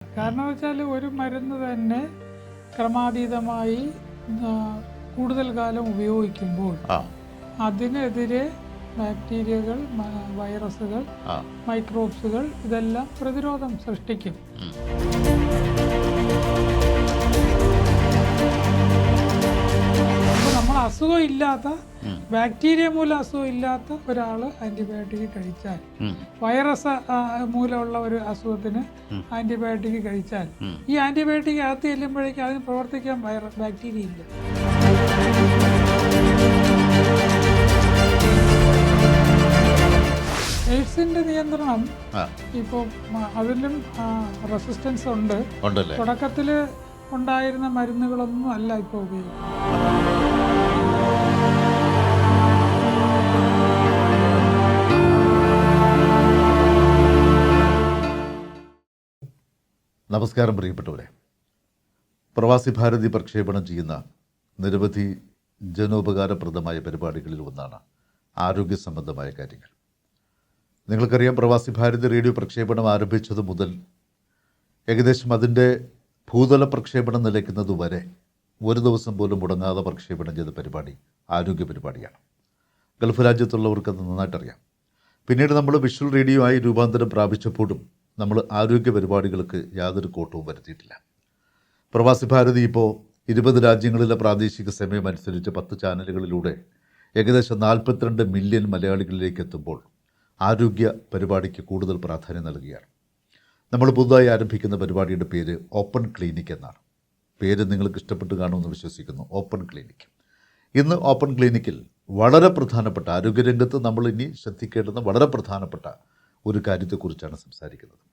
കാരണം വെച്ചാൽ ഒരു മരുന്ന് തന്നെ ക്രമാതീതമായി കൂടുതൽ കാലം ഉപയോഗിക്കുമ്പോൾ അതിനെതിരെ ബാക്ടീരിയകൾ, വൈറസുകൾ, മൈക്രോബ്സുകൾ ഇതെല്ലാം പ്രതിരോധം സൃഷ്ടിക്കും. അപ്പോൾ നമ്മൾ അസുഖം ഇല്ലാത്ത, ബാക്ടീരിയ മൂലം അസുഖം ഇല്ലാത്ത ഒരാൾ ആൻറ്റിബയോട്ടിക് കഴിച്ചാൽ, വൈറസ് മൂലമുള്ള ഒരു അസുഖത്തിന് ആൻറ്റിബയോട്ടിക് കഴിച്ചാൽ ഈ ആൻറ്റിബയോട്ടിക് അകത്ത് ചെല്ലുമ്പോഴേക്കും അതിന് പ്രവർത്തിക്കാൻ ബാക്ടീരിയ ഇല്ല. എയ്ഡ്സിന്റെ നിയന്ത്രണം ഇപ്പോൾ അതിലും റെസിസ്റ്റൻസ് ഉണ്ട്. തുടക്കത്തിൽ ഉണ്ടായിരുന്ന മരുന്നുകളൊന്നും അല്ല ഇപ്പോൾ ഉപയോഗിക്കുന്നത്. നമസ്കാരം പ്രിയപ്പെട്ടവരെ. പ്രവാസി ഭാരതി പ്രക്ഷേപണം ചെയ്യുന്ന നിരവധി ജനോപകാരപ്രദമായ പരിപാടികളിൽ ഒന്നാണ് ആരോഗ്യ സംബന്ധമായ കാര്യങ്ങൾ. നിങ്ങൾക്കറിയാം, പ്രവാസി ഭാരതി റേഡിയോ പ്രക്ഷേപണം ആരംഭിച്ചത് മുതൽ ഏകദേശം അതിൻ്റെ ഭൂതല പ്രക്ഷേപണം നിലയ്ക്കുന്നതുവരെ ഒരു ദിവസം പോലും മുടങ്ങാതെ പ്രക്ഷേപണം ചെയ്ത പരിപാടി ആരോഗ്യ പരിപാടിയാണ്. ഗൾഫ് രാജ്യത്തുള്ളവർക്ക് അത് നന്നായിട്ടറിയാം. പിന്നീട് നമ്മൾ വിഷ്വൽ റേഡിയോ ആയി രൂപാന്തരം പ്രാപിച്ചപ്പോഴും നമ്മൾ ആരോഗ്യ പരിപാടികൾക്ക് യാതൊരു കോട്ടവും വരുത്തിയിട്ടില്ല. പ്രവാസി ഭാരതി ഇപ്പോൾ 20 രാജ്യങ്ങളിലെ പ്രാദേശിക സമയം അനുസരിച്ച് 10 ചാനലുകളിലൂടെ ഏകദേശം 42 മില്യൺ മലയാളികളിലേക്ക് എത്തുമ്പോൾ ആരോഗ്യ പരിപാടിക്ക് കൂടുതൽ പ്രാധാന്യം നൽകുകയാണ്. നമ്മൾ പുതുതായി ആരംഭിക്കുന്ന പരിപാടിയുടെ പേര് ഓപ്പൺ ക്ലിനിക് എന്നാണ്. പേര് നിങ്ങൾക്ക് ഇഷ്ടപ്പെട്ട് കാണുമെന്ന് വിശ്വസിക്കുന്നു. Open clinic. ഇന്ന് ഓപ്പൺ ക്ലിനിക്കിൽ വളരെ പ്രധാനപ്പെട്ട, ആരോഗ്യരംഗത്ത് നമ്മൾ ഇനി ശ്രദ്ധിക്കേണ്ടുന്ന വളരെ പ്രധാനപ്പെട്ട ഒരു കാര്യത്തെക്കുറിച്ചാണ് സംസാരിക്കുന്നത്.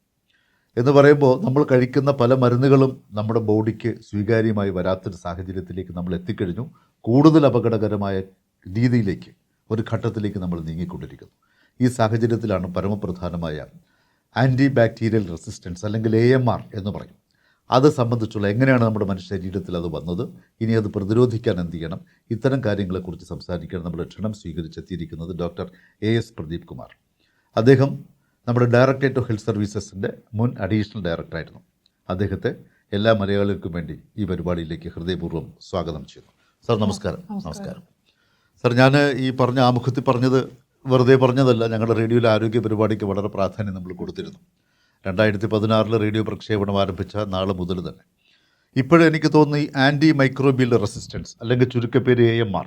എന്ന് പറയുമ്പോൾ നമ്മൾ കഴിക്കുന്ന പല മരുന്നുകളും നമ്മുടെ ബോഡിക്ക് സ്വീകാര്യമായി വരാത്തൊരു സാഹചര്യത്തിലേക്ക് നമ്മൾ എത്തിക്കഴിഞ്ഞു. കൂടുതൽ അപകടകരമായ രീതിയിലേക്ക്, ഒരു ഘട്ടത്തിലേക്ക് നമ്മൾ നീങ്ങിക്കൊണ്ടിരിക്കുന്നു. ഈ സാഹചര്യത്തിലാണ് പരമപ്രധാനമായ ആൻറ്റി ബാക്ടീരിയൽ റെസിസ്റ്റൻസ് അല്ലെങ്കിൽ AMR എന്ന് പറയും. അത് സംബന്ധിച്ചുള്ള എങ്ങനെയാണ് നമ്മുടെ മനുഷ്യ ശരീരത്തിൽ അത് വന്നത്, ഇനി അത് പ്രതിരോധിക്കാൻ എന്ത് ചെയ്യണം, ഇത്തരം കാര്യങ്ങളെക്കുറിച്ച് സംസാരിക്കാൻ നമ്മുടെ ക്ഷണം സ്വീകരിച്ചെത്തിയിരിക്കുന്നത് ഡോക്ടർ AS പ്രദീപ് കുമാർ. അദ്ദേഹം നമ്മുടെ ഡയറക്ടറേറ്റ് ഓഫ് ഹെൽത്ത് സർവീസസിൻ്റെ മുൻ അഡീഷണൽ ഡയറക്ടറായിരുന്നു. അദ്ദേഹത്തെ എല്ലാ മലയാളികൾക്കും വേണ്ടി ഈ പരിപാടിയിലേക്ക് ഹൃദയപൂർവ്വം സ്വാഗതം ചെയ്യുന്നു. സാർ നമസ്കാരം. നമസ്കാരം സാർ. ഞാൻ ഈ പറഞ്ഞ ആമുഖത്തിൽ പറഞ്ഞത് വെറുതെ പറഞ്ഞതല്ല. ഞങ്ങളുടെ റേഡിയോയിലെ ആരോഗ്യ പരിപാടിക്ക് വളരെ പ്രാധാന്യം നമ്മൾ കൊടുത്തിരുന്നു. 2016 റേഡിയോ പ്രക്ഷേപണം ആരംഭിച്ച നാൾ മുതൽ തന്നെ ഇപ്പോഴെനിക്ക് തോന്നുന്നു ഈ ആൻറ്റി മൈക്രോബിയൽ റെസിസ്റ്റൻസ് അല്ലെങ്കിൽ ചുരുക്കപ്പേര് AMR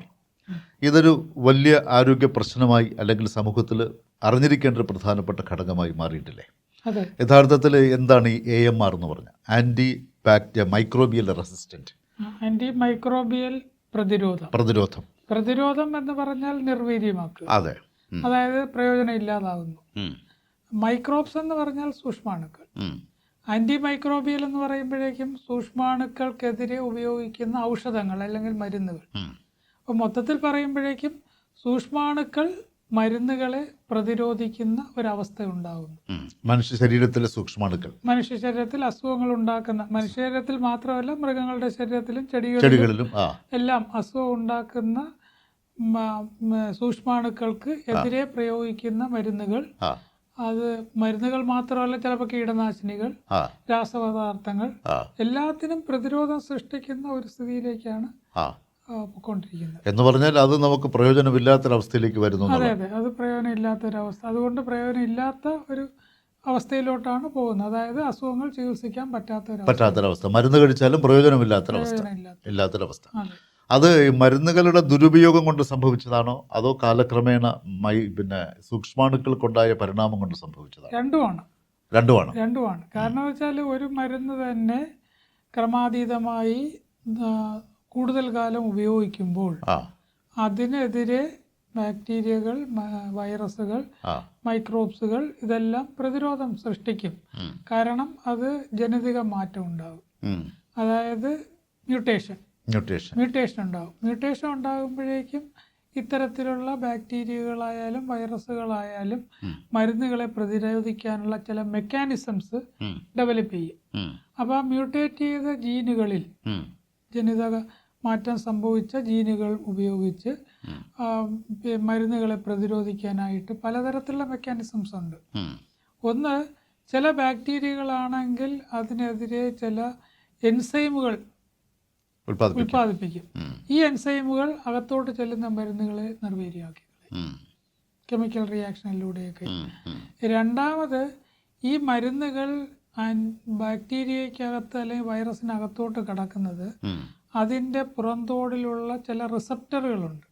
ഇതൊരു വലിയ ആരോഗ്യ പ്രശ്നമായി അല്ലെങ്കിൽ സമൂഹത്തിൽ അറിഞ്ഞിരിക്കേണ്ട ഒരു പ്രധാനപ്പെട്ട ഘടകമായി മാറിയിട്ടില്ലേ? യഥാർത്ഥത്തിൽ എന്താണ് ഈ AMR എന്ന് പറഞ്ഞാൽ? Anti microbial resistant, anti microbial പ്രതിരോധം. പ്രതിരോധം എന്ന് പറഞ്ഞാൽ നിർവീര്യമാക്കുക. അതെ, അതായത് പ്രയോജനം ഇല്ലാതാവുന്നു. മൈക്രോബ്സ് എന്ന് പറഞ്ഞാൽ സൂക്ഷ്മാണുക്കൾ. ആൻറ്റി മൈക്രോബിയൽ എന്ന് പറയുമ്പോഴേക്കും സൂക്ഷ്മാണുക്കൾക്കെതിരെ ഉപയോഗിക്കുന്ന ഔഷധങ്ങൾ അല്ലെങ്കിൽ മരുന്നുകൾ. അപ്പോൾ മൊത്തത്തിൽ പറയുമ്പോഴേക്കും സൂക്ഷ്മാണുക്കൾ മരുന്നുകളെ പ്രതിരോധിക്കുന്ന ഒരവസ്ഥ ഉണ്ടാകുന്നു. മനുഷ്യ ശരീരത്തിലെ സൂക്ഷ്മാണുക്കൾ മനുഷ്യ ശരീരത്തിൽ അസുഖങ്ങൾ ഉണ്ടാക്കുന്ന, മനുഷ്യ ശരീരത്തിൽ മാത്രമല്ല മൃഗങ്ങളുടെ ശരീരത്തിലും ചെടികളിലും എല്ലാം അസുഖം ഉണ്ടാക്കുന്ന സൂക്ഷ്മാണുക്കൾക്ക് എതിരെ പ്രയോഗിക്കുന്ന മരുന്നുകൾ. അത് മരുന്നുകൾ മാത്രമല്ല, ചിലപ്പോൾ കീടനാശിനികൾ, രാസപദാർത്ഥങ്ങൾ, എല്ലാത്തിനും പ്രതിരോധം സൃഷ്ടിക്കുന്ന ഒരു സ്ഥിതിയിലേക്കാണ് പോയിക്കൊണ്ടിരിക്കുന്നത്. എന്ന് പറഞ്ഞാൽ അത് നമുക്ക് പ്രയോജനമില്ലാത്തൊരവസ്ഥയിലേക്ക് വരുന്നു. അതെ, അത് പ്രയോജനമില്ലാത്തൊരവസ്ഥ. അതുകൊണ്ട് പ്രയോജനമില്ലാത്ത ഒരു അവസ്ഥയിലോട്ടാണ് പോകുന്നത്. അതായത് അസുഖങ്ങൾ ചികിത്സിക്കാൻ പറ്റാത്തൊരവസ്ഥ. മരുന്ന് കഴിച്ചാലും പ്രയോജനമില്ലാത്തൊരവസ്ഥ. അത് മരുന്നുകളുടെ ദുരുപയോഗം കൊണ്ട് സംഭവിച്ചതാണോ അതോ കാലക്രമേണ സൂക്ഷ്മാണുക്കൾക്കുണ്ടായ പരിണാമം കൊണ്ട് സംഭവിച്ചതാണോ? രണ്ടുമാണ്. കാരണം വെച്ചാൽ ഒരു മരുന്ന് തന്നെ ക്രമാതീതമായി കൂടുതൽ കാലം ഉപയോഗിക്കുമ്പോൾ അതിനെതിരെ ബാക്ടീരിയകൾ, വൈറസുകൾ, മൈക്രോബ്സുകൾ ഇതെല്ലാം പ്രതിരോധം സൃഷ്ടിക്കും. കാരണം അത് ജനിതക മാറ്റം ഉണ്ടാകും. അതായത് മ്യൂട്ടേഷൻ ഉണ്ടാകും. മ്യൂട്ടേഷൻ ഉണ്ടാകുമ്പോഴേക്കും ഇത്തരത്തിലുള്ള ബാക്ടീരിയകളായാലും വൈറസുകളായാലും മരുന്നുകളെ പ്രതിരോധിക്കാനുള്ള ചില മെക്കാനിസംസ് ഡെവലപ്പ് ചെയ്യും. അപ്പോൾ ആ മ്യൂട്ടേറ്റ് ചെയ്ത ജീനുകളിൽ, ജനിതക മാറ്റം സംഭവിച്ച ജീനുകൾ ഉപയോഗിച്ച് മരുന്നുകളെ പ്രതിരോധിക്കാനായിട്ട് പലതരത്തിലുള്ള മെക്കാനിസംസ് ഉണ്ട്. ഒന്ന്, ചില ബാക്ടീരിയകളാണെങ്കിൽ അതിനെതിരെ ചില എൻസൈമുകൾ ഉൽപ്പാദിപ്പിക്കും. ഈ എൻസൈമുകൾ അകത്തോട്ട് ചെല്ലുന്ന മരുന്നുകളെ നിർവീര്യമാക്കി കെമിക്കൽ റിയാക്ഷനിലൂടെയൊക്കെ. രണ്ടാമത് ഈ മരുന്നുകൾ ബാക്ടീരിയക്കകത്ത് അല്ലെങ്കിൽ വൈറസിനകത്തോട്ട് കിടക്കുന്നത് അതിൻ്റെ പുറന്തോടിലുള്ള ചില റിസപ്റ്ററുകളുണ്ട്,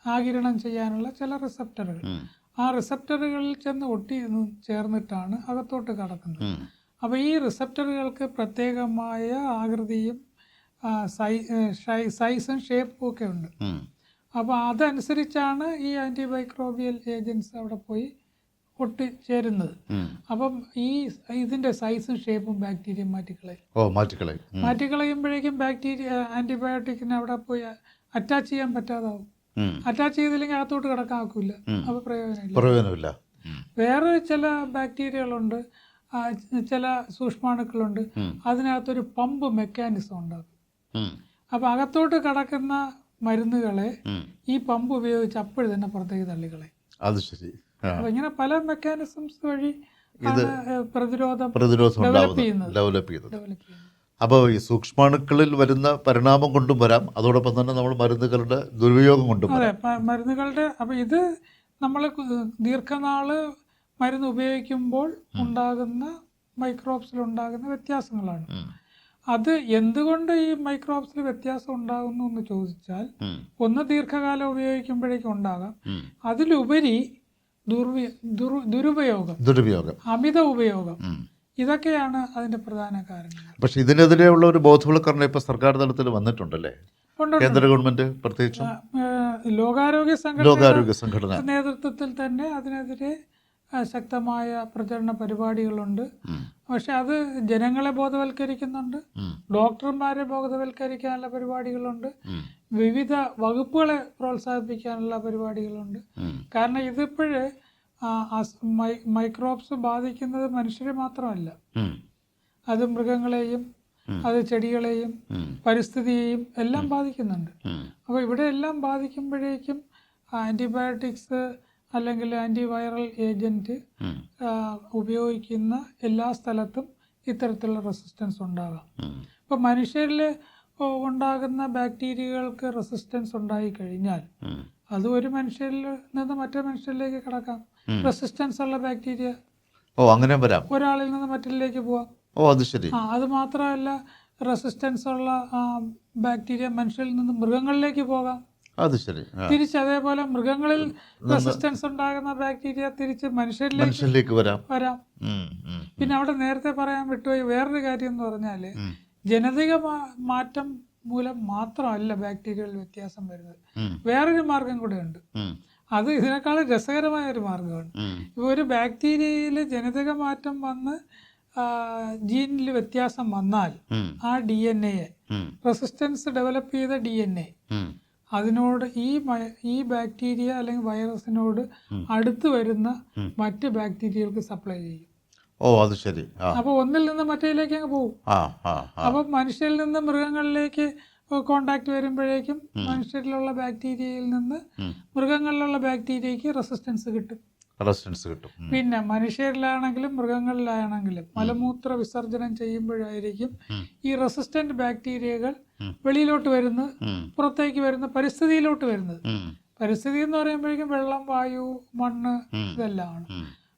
ആഗിരണം ചെയ്യാനുള്ള ചില റിസപ്റ്ററുകൾ. ആ റിസപ്റ്ററുകളിൽ ചെന്ന് ചേർന്നിട്ടാണ് അകത്തോട്ട് കടക്കുന്നത്. അപ്പോൾ ഈ റിസപ്റ്ററുകൾക്ക് പ്രത്യേകമായ ആകൃതിയും സൈസും ഷേപ്പും ഒക്കെ ഉണ്ട്. അപ്പോൾ അതനുസരിച്ചാണ് ഈ ആൻറ്റിമൈക്രോബിയൽ ഏജൻസ് അവിടെ പോയി ഒട്ടിച്ചേരുന്നത്. അപ്പം ഇതിൻ്റെ സൈസും ഷേപ്പും ബാക്ടീരിയ മാറ്റിക്കളയുമ്പോഴേക്കും ബാക്ടീരിയ ആൻറ്റിബയോട്ടിക്കിന് അവിടെ പോയി അറ്റാച്ച് ചെയ്യാൻ പറ്റാതാവും. അറ്റാച്ച് ചെയ്തില്ലെങ്കിൽ അകത്തോട്ട് കിടക്കാക്കില്ല. അപ്പോൾ പ്രയോജനമില്ല. വേറെ ചില ബാക്ടീരിയകളുണ്ട്, ചില സൂക്ഷ്മാണുക്കളുണ്ട്, അതിനകത്തൊരു പമ്പ് മെക്കാനിസം ഉണ്ടാകും. അപ്പോൾ അകത്തോട്ട് കിടക്കുന്ന മരുന്നുകളെ ഈ പമ്പ് ഉപയോഗിച്ച് അപ്പോഴും തന്നെ പുറത്തേക്ക് തള്ളിക്കളയും. അത് ശരി. അപ്പോൾ ഇങ്ങനെ പല മെക്കാനിസംസ് വഴി പ്രതിരോധം ഡെവലപ്പ് ചെയ്യുന്നത്. അപ്പോൾ ഈ സൂക്ഷ്മാണുക്കളിൽ വരുന്ന പരിണാമം കൊണ്ടും വരാം, അതോടൊപ്പം തന്നെ നമ്മൾ മരുന്നുകളുടെ ദുരുപയോഗം കൊണ്ടും. അതെ, മരുന്നുകളുടെ. അപ്പോൾ ഇത് നമ്മൾ ദീർഘനാള് മരുന്ന് ഉപയോഗിക്കുമ്പോൾ ഉണ്ടാകുന്ന മൈക്രോബ്സിലുണ്ടാകുന്ന വ്യത്യാസങ്ങളാണ്. അത് എന്തുകൊണ്ട് ഈ മൈക്രോബ്സിൽ വ്യത്യാസം ഉണ്ടാകുന്നു എന്ന് ചോദിച്ചാൽ, ഒന്ന് ദീർഘകാലം ഉപയോഗിക്കുമ്പോഴേക്കും ഉണ്ടാകാം. അതിലുപരി ദുരുപയോഗം, അമിത ഉപയോഗം, ഇതൊക്കെയാണ് അതിന്റെ പ്രധാന കാരണങ്ങൾ. പക്ഷെ ഇതിനെതിരെയുള്ള ഒരു ബോധവൽക്കരണം ഇപ്പൊ സർക്കാർ തലത്തിൽ വന്നിട്ടുണ്ടല്ലേ? കേന്ദ്ര ഗവൺമെന്റ് പ്രത്യേകിച്ചും ലോകാരോഗ്യ സംഘടന നേതൃത്വത്തിൽ തന്നെ അതിനെതിരെ ശക്തമായ പ്രചരണ പരിപാടികളുണ്ട്. പക്ഷെ അത് ജനങ്ങളെ ബോധവൽക്കരിക്കുന്നുണ്ട്, ഡോക്ടർമാരെ ബോധവൽക്കരിക്കാനുള്ള പരിപാടികളുണ്ട്, വിവിധ വകുപ്പുകളെ പ്രോത്സാഹിപ്പിക്കാനുള്ള പരിപാടികളുണ്ട്. കാരണം ഇതിപ്പോഴേ മൈക്രോബ്സ് ബാധിക്കുന്നത് മനുഷ്യരെ മാത്രമല്ല, അത് മൃഗങ്ങളെയും അത് ചെടികളെയും പരിസ്ഥിതിയെയും എല്ലാം ബാധിക്കുന്നുണ്ട്. അപ്പോൾ ഇവിടെ എല്ലാം ബാധിക്കുമ്പോഴേക്കും ആൻറ്റിബയോട്ടിക്സ് അല്ലെങ്കിൽ ആൻറ്റിവൈറൽ ഏജൻറ്റ് ഉപയോഗിക്കുന്ന എല്ലാ സ്ഥലത്തും ഇത്തരത്തിലുള്ള റെസിസ്റ്റൻസ് ഉണ്ടാകാം. ഇപ്പോൾ മനുഷ്യരിൽ ഉണ്ടാകുന്ന ബാക്ടീരിയകൾക്ക് റെസിസ്റ്റൻസ് ഉണ്ടായിക്കഴിഞ്ഞാൽ അത് ഒരു മനുഷ്യരിൽ നിന്ന് മറ്റൊരു മനുഷ്യരിലേക്ക് കടക്കാം. റെസിസ്റ്റൻസ് ഉള്ള ബാക്ടീരിയ അങ്ങനെ വരാം, ഒരാളിൽ നിന്ന് മറ്റൊരിലേക്ക് പോവാം. അത് ശരി. അത് മാത്രമല്ല, റെസിസ്റ്റൻസ് ഉള്ള ബാക്ടീരിയ മനുഷ്യരിൽ നിന്ന് മൃഗങ്ങളിലേക്ക് പോകാം. അത് ശരി. തിരിച്ച് അതേപോലെ മൃഗങ്ങളിൽ റെസിസ്റ്റൻസ് ഉണ്ടാകുന്ന ബാക്ടീരിയ തിരിച്ച് മനുഷ്യരിലേക്ക് വരാം. പിന്നെ അവിടെ നേരത്തെ പറയാൻ വിട്ടുപോയി വേറൊരു കാര്യം എന്ന് പറഞ്ഞാൽ, ജനിതക മാറ്റം മൂലം മാത്രമല്ല ബാക്ടീരിയകളിൽ വ്യത്യാസം വരുന്നത്. വേറൊരു മാർഗം കൂടെ ഉണ്ട്. അത് ഇതിനേക്കാളും രസകരമായ ഒരു മാർഗമാണ്. ഇപ്പോൾ ഒരു ബാക്ടീരിയയിൽ ജനിതക മാറ്റം വന്ന് ജീനിൽ വ്യത്യാസം വന്നാൽ ആ DNA റെസിസ്റ്റൻസ് ഡെവലപ്പ് ചെയ്ത DNA അതിനോട് ഈ ബാക്ടീരിയ അല്ലെങ്കിൽ വൈറസിനോട് അടുത്ത് വരുന്ന മറ്റ് ബാക്ടീരിയകൾക്ക് സപ്ലൈ ചെയ്യും. അത് ശരി. അപ്പോൾ ഒന്നിൽ നിന്ന് മറ്റേതിലേക്ക് അങ്ങ് പോകും. അപ്പം മനുഷ്യരിൽ നിന്ന് മൃഗങ്ങളിലേക്ക് കോണ്ടാക്ട് വരുമ്പോഴേക്കും മനുഷ്യരിലുള്ള ബാക്ടീരിയയിൽ നിന്ന് മൃഗങ്ങളിലുള്ള ബാക്ടീരിയക്ക് റെസിസ്റ്റൻസ് കിട്ടും. പിന്നെ മനുഷ്യരിലാണെങ്കിലും മൃഗങ്ങളിലാണെങ്കിലും മലമൂത്ര വിസർജനം ചെയ്യുമ്പോഴായിരിക്കും ഈ റെസിസ്റ്റന്റ് ബാക്ടീരിയകൾ വെളിയിലോട്ട് വരുന്നത്, പുറത്തേക്ക് വരുന്ന പരിസ്ഥിതിയിലോട്ട് വരുന്നത്. പരിസ്ഥിതി എന്ന് പറയുമ്പോഴേക്കും വെള്ളം, വായു, മണ്ണ് ഇതെല്ലാമാണ്.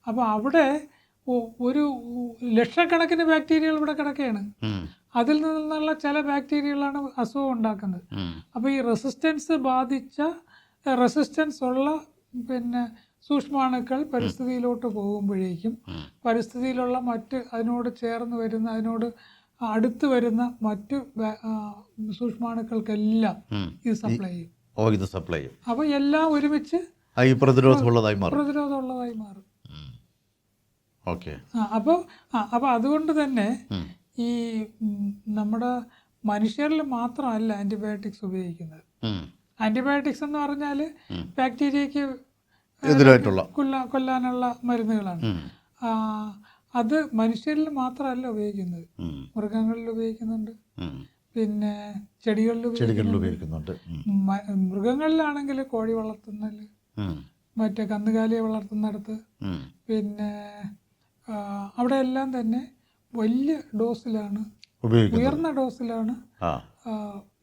അപ്പോൾ അവിടെ ഒരു ലക്ഷക്കണക്കിന് ബാക്ടീരിയകൾ ഇവിടെ കിടക്കുകയാണ്. അതിൽ നിന്നുള്ള ചില ബാക്ടീരിയകളാണ് അസുഖം ഉണ്ടാക്കുന്നത്. അപ്പോൾ ഈ റെസിസ്റ്റൻസ് ഉള്ള പിന്നെ സൂക്ഷ്മാണുക്കൾ പരിസ്ഥിതിയിലോട്ട് പോകുമ്പോഴേക്കും പരിസ്ഥിതിയിലുള്ള മറ്റ് അതിനോട് ചേർന്ന് വരുന്ന അതിനോട് അടുത്ത് വരുന്ന മറ്റ് സൂക്ഷ്മാണുക്കൾക്കെല്ലാം ഇത് സപ്ലൈ ചെയ്യും. അപ്പോൾ എല്ലാം ഒരുമിച്ച് പ്രതിരോധമുള്ളതായി മാറും. അപ്പോൾ അതുകൊണ്ട് തന്നെ ഈ നമ്മുടെ മനുഷ്യരിൽ മാത്രമല്ല ആൻറ്റിബയോട്ടിക്സ് ഉപയോഗിക്കുന്നത്. ആൻറ്റിബയോട്ടിക്സ് എന്ന് പറഞ്ഞാൽ ബാക്ടീരിയക്ക് കൊല്ലാനുള്ള മരുന്നുകളാണ്. അത് മനുഷ്യരിൽ മാത്രമല്ല ഉപയോഗിക്കുന്നത്, മൃഗങ്ങളിൽ ഉപയോഗിക്കുന്നുണ്ട്, പിന്നെ ചെടികളിൽ ഉപയോഗിക്കുന്നുണ്ട്. മൃഗങ്ങളിലാണെങ്കിൽ കോഴി വളർത്തുന്നതിൽ, മറ്റേ കന്നുകാലിയെ വളർത്തുന്നിടത്ത്, പിന്നെ അവിടെ എല്ലാം തന്നെ വലിയ ഡോസിലാണ്, ഉയർന്ന ഡോസിലാണ്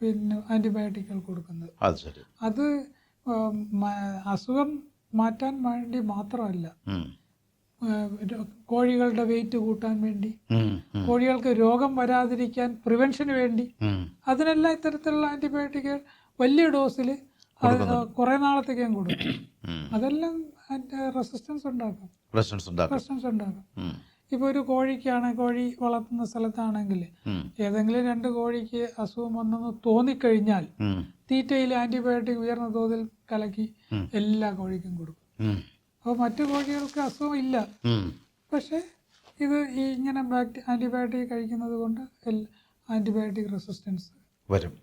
പിന്നെ ആൻറ്റിബയോട്ടിക്കുകൾ കൊടുക്കുന്നത്. അത് അസുഖം മാറ്റാൻ വേണ്ടി മാത്രമല്ല, കോഴികളുടെ വെയിറ്റ് കൂട്ടാൻ വേണ്ടി, കോഴികൾക്ക് രോഗം വരാതിരിക്കാൻ പ്രിവെൻഷന് വേണ്ടി, അതിനെല്ലാം ഇത്തരത്തിലുള്ള ആൻറ്റിബയോട്ടിക്കുകൾ വലിയ ഡോസിൽ കുറേ നാളത്തേക്കും കൊടുക്കും. അതെല്ലാം റെസിസ്റ്റൻസ് ഉണ്ടാക്കും. ഇപ്പോൾ ഒരു കോഴി വളർത്തുന്ന സ്ഥലത്താണെങ്കിൽ ഏതെങ്കിലും 2 കോഴിക്ക് അസുഖം വന്നെന്ന് തോന്നിക്കഴിഞ്ഞാൽ തീറ്റയിൽ ആൻറ്റിബയോട്ടിക് ഉയർന്ന തോതിൽ കലക്കി എല്ലാ കോഴിക്കും കൊടുക്കും. അപ്പോൾ മറ്റു കോഴികൾക്ക് അസുഖം ഇല്ല, പക്ഷേ ഇത് ഇങ്ങനെ ആൻറ്റിബയോട്ടിക് കഴിക്കുന്നത് കൊണ്ട് ആൻറ്റിബയോട്ടിക് റെസിസ്റ്റൻസ് വരും.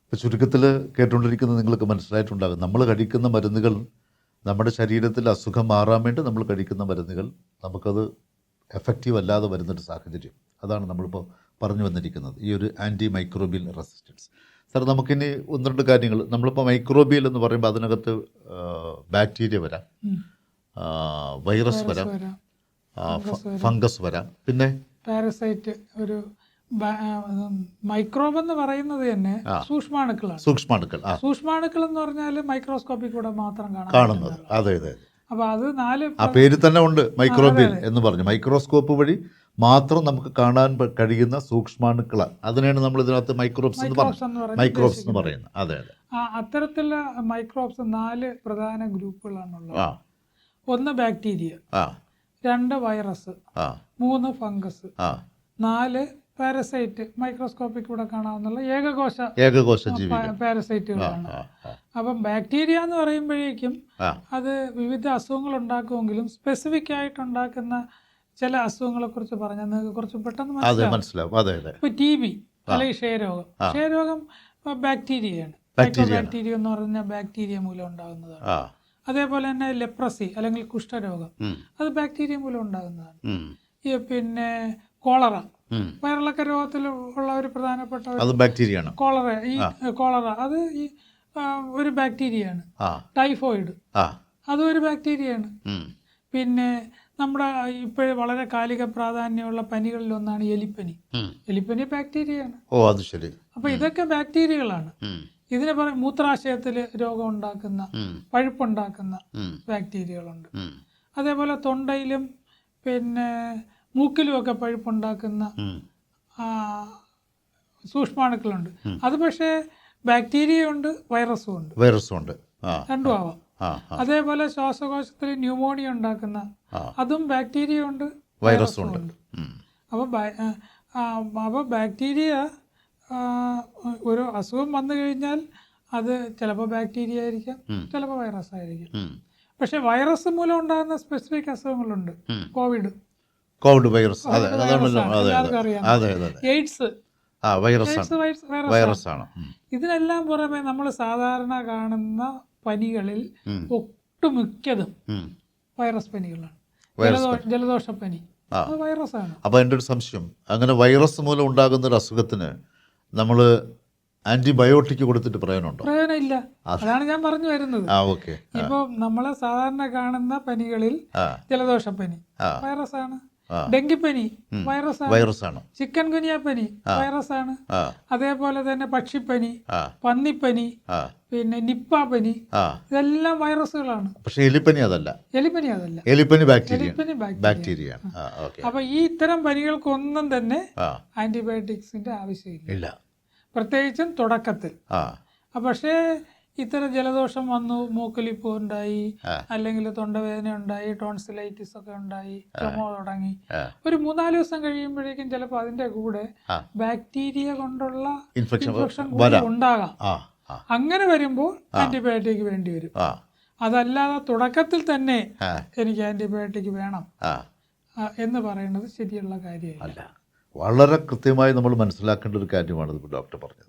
ഇപ്പോൾ ചുരുക്കത്തിൽ കേട്ടുകൊണ്ടിരിക്കുന്നത് നിങ്ങൾക്ക് മനസ്സിലായിട്ടുണ്ടാകും, നമ്മൾ കഴിക്കുന്ന മരുന്നുകൾ, നമ്മുടെ ശരീരത്തിൽ അസുഖം മാറാൻ വേണ്ടി നമ്മൾ കഴിക്കുന്ന മരുന്നുകൾ നമുക്കത് എഫക്റ്റീവ് അല്ലാതെ വരുന്നൊരു സാഹചര്യം. അതാണ് നമ്മളിപ്പോൾ പറഞ്ഞു വന്നിരിക്കുന്നത്, ഈ ഒരു ആൻറ്റി മൈക്രോബിയൽ റെസിസ്റ്റൻസ്. സാർ, നമുക്കിനി 1-2 കാര്യങ്ങൾ, നമ്മളിപ്പോൾ മൈക്രോബിയൽ എന്ന് പറയുമ്പോൾ അതിനകത്ത് ബാക്ടീരിയ വരാം, വൈറസ് വരാം, ഫംഗസ് വരാം, പിന്നെ പാരസൈറ്റ്. ഒരു മൈക്രോബ് എന്ന് പറയുന്നത് തന്നെ സൂക്ഷ്മാണുക്കളാണ്. സൂക്ഷ്മാണുക്കൾ എന്ന് പറഞ്ഞാൽ മൈക്രോസ്കോപ്പിൽ കൂടെ മാത്രം കാണുന്നത്. അതെ. അപ്പോൾ അത് 4 ആ പേര് തന്നെ ഉണ്ട്, മൈക്രോബിയൽ എന്ന് പറഞ്ഞു. മൈക്രോസ്കോപ്പ് വഴി മാത്രം നമുക്ക് കാണാൻ കഴിയുന്ന സൂക്ഷ്മാണുക്കളാണ്, അതിനാണ് നമ്മൾ ഇതിനകത്ത് മൈക്രോബ്സ് എന്ന് പറയുന്നത്. അതെ. അത്തരത്തിലുള്ള മൈക്രോബ്സ് 4 പ്രധാന ഗ്രൂപ്പുകളാണുള്ളത്. 1 ബാക്ടീരിയ, 2 വൈറസ്, 3 ഫംഗസ്, 4 പാരസൈറ്റ്, മൈക്രോസ്കോപ്പിൽ കൂടെ കാണാവുന്ന ഏകകോശ പാരസൈറ്റുകളാണ്. അപ്പം ബാക്ടീരിയ എന്ന് പറയുമ്പോഴേക്കും അത് വിവിധ അസുഖങ്ങൾ ഉണ്ടാക്കുമെങ്കിലും സ്പെസിഫിക് ആയിട്ട് ഉണ്ടാക്കുന്ന ചില അസുഖങ്ങളെ കുറിച്ച് പറഞ്ഞാൽ നിങ്ങൾക്ക് കുറച്ച് പെട്ടെന്ന് മനസ്സിലാവും. ഇപ്പൊ TB അല്ലെങ്കിൽ ക്ഷയരോഗം ബാക്ടീരിയയാണ്. ബാക്ടീരിയ എന്ന് പറഞ്ഞാൽ ബാക്ടീരിയ മൂലം ഉണ്ടാകുന്നതാണ്. അതേപോലെ തന്നെ ലെപ്രസി അല്ലെങ്കിൽ കുഷ്ഠരോഗം, അത് ബാക്ടീരിയ മൂലം ഉണ്ടാകുന്നതാണ്. പിന്നെ കോളറ, വയറിളക്ക രോഗത്തിൽ ഉള്ള ഒരു പ്രധാനപ്പെട്ട ബാക്ടീരിയയാണ് കോളറ. അത് ഒരു ബാക്ടീരിയയാണ്. ടൈഫോയിഡ്, അതും ഒരു ബാക്ടീരിയയാണ്. പിന്നെ നമ്മുടെ ഇപ്പോഴും വളരെ കാലിക പ്രാധാന്യമുള്ള പനികളിൽ ഒന്നാണ് എലിപ്പനി ബാക്ടീരിയയാണ്. അപ്പൊ ഇതൊക്കെ ബാക്ടീരിയകളാണ്. ഇതിനെ പറയും മൂത്രാശയത്തിൽ രോഗം ഉണ്ടാക്കുന്ന, പഴുപ്പുണ്ടാക്കുന്ന ബാക്ടീരിയകളുണ്ട്. അതേപോലെ തൊണ്ടയിലും പിന്നെ മൂക്കിലുമൊക്കെ പഴുപ്പുണ്ടാക്കുന്ന സൂക്ഷ്മാണുക്കളുണ്ട്. അത് പക്ഷേ ബാക്ടീരിയ ഉണ്ട്, വൈറസും ഉണ്ട്, രണ്ടും ആവാം. അതേപോലെ ശ്വാസകോശത്തിൽ ന്യൂമോണിയ ഉണ്ടാക്കുന്ന അതും ബാക്ടീരിയ ഉണ്ട്, വൈറസും ഉണ്ട്. അപ്പോൾ ബാക്ടീരിയ ഒരു അസുഖം വന്നു കഴിഞ്ഞാൽ അത് ചിലപ്പോൾ ബാക്ടീരിയ ആയിരിക്കാം, ചിലപ്പോൾ വൈറസ് ആയിരിക്കാം. പക്ഷെ വൈറസ് മൂലം ഉണ്ടാകുന്ന സ്പെസിഫിക് അസുഖങ്ങളുണ്ട്. കോവിഡ് വൈറസ്, എയ്ഡ്സ് വൈറസാണ്. ഇതിനെല്ലാം പുറമെ നമ്മൾ സാധാരണ കാണുന്ന പനികളിൽ ഒട്ടുമിക്കതും വൈറസ് പനികളാണ്. ജലദോഷപ്പനി വൈറസാണ്. അപ്പോൾ എൻ്റെ ഒരു സംശയം, അങ്ങനെ വൈറസ് മൂലം ഉണ്ടാകുന്ന ഒരു അസുഖത്തിന് നമ്മൾ ആന്റിബയോട്ടിക് കൊടുത്തിട്ട് പ്രയോജനമില്ല. അതാണ് ഞാൻ പറഞ്ഞു വരുന്നത്. ഇപ്പൊ നമ്മളെ സാധാരണ കാണുന്ന പനികളിൽ ജലദോഷപ്പനി വൈറസാണ്, ഡെങ്കിപ്പനി വൈറസാണ്, ചിക്കൻ ഗുനിയ പനി വൈറസാണ്, അതേപോലെ തന്നെ പക്ഷിപ്പനി, പന്നിപ്പനി, പിന്നെ നിപ്പ പനി, ഇതെല്ലാം വൈറസുകളാണ്. പക്ഷേ എലിപ്പനി അതല്ല. എലിപ്പനി ബാക്ടീരിയ. അപ്പൊ ഈ ഇത്തരം പനികൾക്കൊന്നും തന്നെ ആന്റിബയോട്ടിക്സിന്റെ ആവശ്യമില്ല, പ്രത്യേകിച്ചും തുടക്കത്തിൽ. പക്ഷേ ഇത്തരം ജലദോഷം വന്നു, മൂക്കൊലിപ്പ് ഉണ്ടായി, അല്ലെങ്കിൽ തൊണ്ടവേദന ഉണ്ടായി, ടോൺസിലൈറ്റിസ് ഒക്കെ ഉണ്ടായി, ചുമ തുടങ്ങി, ഒരു 4 ദിവസം കഴിയുമ്പോഴേക്കും ചിലപ്പോൾ അതിന്റെ കൂടെ ബാക്ടീരിയ കൊണ്ടുള്ള ഇൻഫെക്ഷൻ ഉണ്ടാകാം. അങ്ങനെ വരുമ്പോൾ ആന്റിബയോട്ടിക് വേണ്ടി വരും. അതല്ലാതെ തുടക്കത്തിൽ തന്നെ എനിക്ക് ആന്റിബയോട്ടിക് വേണം എന്ന് പറയുന്നത് ശരിയുള്ള കാര്യമല്ല. വളരെ കൃത്യമായി നമ്മൾ മനസ്സിലാക്കേണ്ട ഒരു കാര്യമാണ് ഇപ്പോൾ ഡോക്ടർ പറഞ്ഞത്.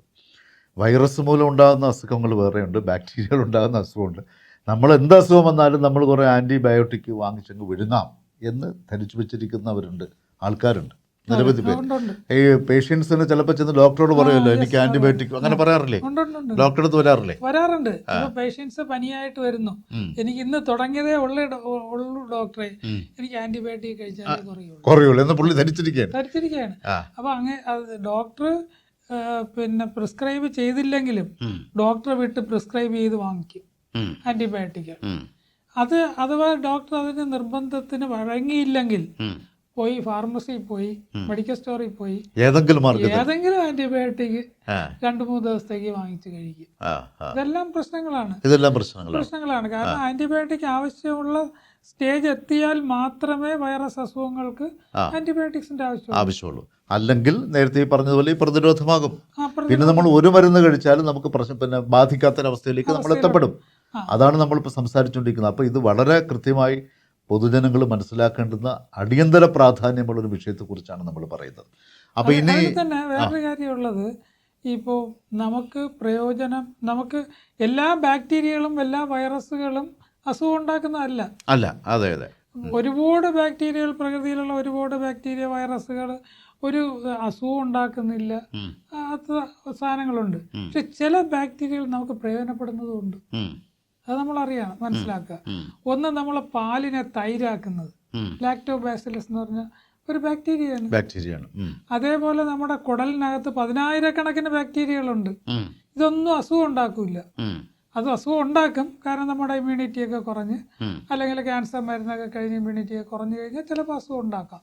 വൈറസ് മൂലം ഉണ്ടാകുന്ന അസുഖങ്ങൾ വേറെയുണ്ട്, ബാക്ടീരിയകൾ ഉണ്ടാകുന്ന അസുഖമുണ്ട്. നമ്മൾ എന്ത് അസുഖം വന്നാലും നമ്മൾ കുറേ ആൻറ്റിബയോട്ടിക് വാങ്ങിച്ചങ്ങ് വിഴുങ്ങാം എന്ന് ധരിച്ചു വെച്ചിരിക്കുന്നവരുണ്ട്, ആൾക്കാരുണ്ട്. നിരവധി പേര്. ഉണ്ട്. ഈ പേഷ്യൻസിന് ചിലപ്പോൾ ചെന്ന് ഡോക്ടറോട് പറയുമല്ലോ എനിക്ക് ആന്റിബയോട്ടിക് അങ്ങനെ പറയാറില്ലേ? ഉണ്ട്. ഡോക്ടറെ അടുത്ത് വരാറില്ലേ? വരാറുണ്ട്. ഇപ്പൊ പേഷ്യൻസ് പനിയായിട്ട് വരുന്നു, എനിക്ക് ഇന്ന് തുടങ്ങിയതേ ഉള്ളൂ ഡോക്ടറെ, എനിക്ക് ആന്റിബയോട്ടിക് കഴിച്ചാലേ കുറയുള്ളൂ എന്ന് പുള്ളി ധരിച്ചിരിക്കുകയാണ്. അപ്പൊ ഡോക്ടർ പിന്നെ പ്രിസ്ക്രൈബ് ചെയ്തില്ലെങ്കിലും ഡോക്ടറെ വിട്ട് പ്രിസ്ക്രൈബ് ചെയ്ത് വാങ്ങിക്കും ആന്റിബയോട്ടിക്. അത് അഥവാ ഡോക്ടർ അതിന് നിർബന്ധത്തിന് വഴങ്ങിയില്ലെങ്കിൽ പോയി ഫാർമസിയിൽ പോയി മെഡിക്കൽ സ്റ്റോറിൽ പോയി ഏതെങ്കിലും ആന്റിബയോട്ടിക് 2-3 ദിവസത്തേക്ക് വാങ്ങിച്ച് കഴിക്കും. ഇതെല്ലാം പ്രശ്നങ്ങളാണ്. കാരണം ആന്റിബയോട്ടിക് ആവശ്യമുള്ള സ്റ്റേജ് എത്തിയാൽ മാത്രമേ വൈറസ് അസുഖങ്ങൾക്ക് ആന്റിബയോട്ടിക്സിന്റെ ആവശ്യമുള്ളൂ. അല്ലെങ്കിൽ നേരത്തെ പറഞ്ഞതുപോലെ ഈ പ്രതിരോധമാകും. പിന്നെ നമ്മൾ ഒരു മരുന്ന് കഴിച്ചാലും നമുക്ക് പിന്നെ ബാധിക്കാത്തൊരവസ്ഥയിലേക്ക് നമ്മൾ എത്തപ്പെടും. അതാണ് നമ്മളിപ്പോൾ സംസാരിച്ചുകൊണ്ടിരിക്കുന്നത്. അപ്പോൾ ഇത് വളരെ കൃത്യമായി പൊതുജനങ്ങൾ മനസ്സിലാക്കേണ്ടുന്ന അടിയന്തര പ്രാധാന്യമുള്ളൊരു വിഷയത്തെക്കുറിച്ചാണ് നമ്മൾ പറയുന്നത്. അപ്പോൾ ഇനി തന്നെ വേറൊരു കാര്യമുള്ളത്, ഇപ്പോൾ നമുക്ക് എല്ലാ ബാക്ടീരിയകളും എല്ലാ വൈറസുകളും അസുഖം ഉണ്ടാക്കുന്നതല്ല. അതെ. ഒരുപാട് ബാക്ടീരിയകൾ, പ്രകൃതിയിലുള്ള ഒരുപാട് ബാക്ടീരിയ വൈറസുകൾ ഒരു അസുഖം ഉണ്ടാക്കുന്നില്ല, സാധനങ്ങളുണ്ട്. പക്ഷെ ചില ബാക്ടീരിയകൾ നമുക്ക് പ്രയോജനപ്പെടുന്നതുണ്ട്. അത് നമ്മൾ മനസ്സിലാക്കുക. ഒന്ന്, നമ്മളെ പാലിനെ തൈരാക്കുന്നത് ലാക്ടോബാസിലസ് എന്ന് പറഞ്ഞ ഒരു ബാക്ടീരിയയാണ്. അതേപോലെ നമ്മുടെ കുടലിനകത്ത് 10,000-കണക്കിന് ബാക്ടീരിയകളുണ്ട്. ഇതൊന്നും അസുഖം ഉണ്ടാക്കില്ല. അത് അസുഖം ഉണ്ടാക്കും, കാരണം നമ്മുടെ ഇമ്മ്യൂണിറ്റിയൊക്കെ കുറഞ്ഞ്, അല്ലെങ്കിൽ ക്യാൻസർ മരുന്നൊക്കെ കഴിഞ്ഞ് ഇമ്മ്യൂണിറ്റിയൊക്കെ കുറഞ്ഞു കഴിഞ്ഞാൽ ചിലപ്പോൾ അസുഖം ഉണ്ടാക്കാം.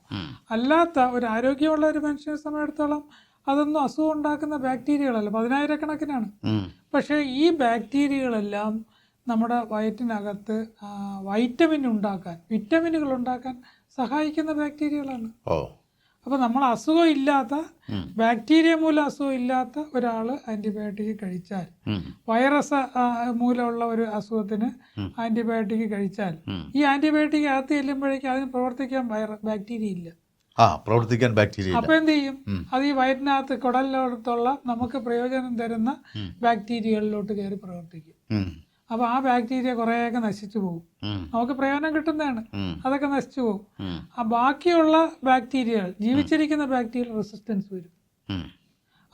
അല്ലാത്ത ഒരു ആരോഗ്യമുള്ള ഒരു മനുഷ്യനെ സമയത്തോളം അതൊന്നും അസുഖം ഉണ്ടാക്കുന്ന ബാക്ടീരിയകളല്ല, 10,000-കണക്കിനാണ്. പക്ഷേ ഈ ബാക്ടീരിയകളെല്ലാം നമ്മുടെ വയറ്റിനകത്ത് വിറ്റമിനുകൾ ഉണ്ടാക്കാൻ സഹായിക്കുന്ന ബാക്ടീരിയകളാണ്. അപ്പോൾ നമ്മൾ അസുഖം ഇല്ലാത്ത, ബാക്ടീരിയ മൂലം അസുഖം ഇല്ലാത്ത ഒരാൾ ആന്റിബയോട്ടിക് കഴിച്ചാൽ, വൈറസ് മൂലമുള്ള ഒരു അസുഖത്തിന് ആന്റിബയോട്ടിക് കഴിച്ചാൽ, ഈ ആന്റിബയോട്ടിക് അകത്ത് ചെല്ലുമ്പോഴേക്കും അതിന് പ്രവർത്തിക്കാൻ ബാക്ടീരിയ ഇല്ല. അപ്പൊ എന്ത് ചെയ്യും? അത് ഈ വയറ്റിനകത്ത് കുടലിനകത്തുള്ള നമുക്ക് പ്രയോജനം തരുന്ന ബാക്ടീരിയകളിലോട്ട് കയറി പ്രവർത്തിക്കും. അപ്പൊ ആ ബാക്ടീരിയ കുറേയൊക്കെ നശിച്ചു പോകും. നമുക്ക് പ്രയോജനം കിട്ടുന്നതാണ്, അതൊക്കെ നശിച്ചു പോകും. ആ ബാക്കിയുള്ള ബാക്ടീരിയകൾ, ജീവിച്ചിരിക്കുന്ന ബാക്ടീരിയൽ റെസിസ്റ്റൻസ് വരും.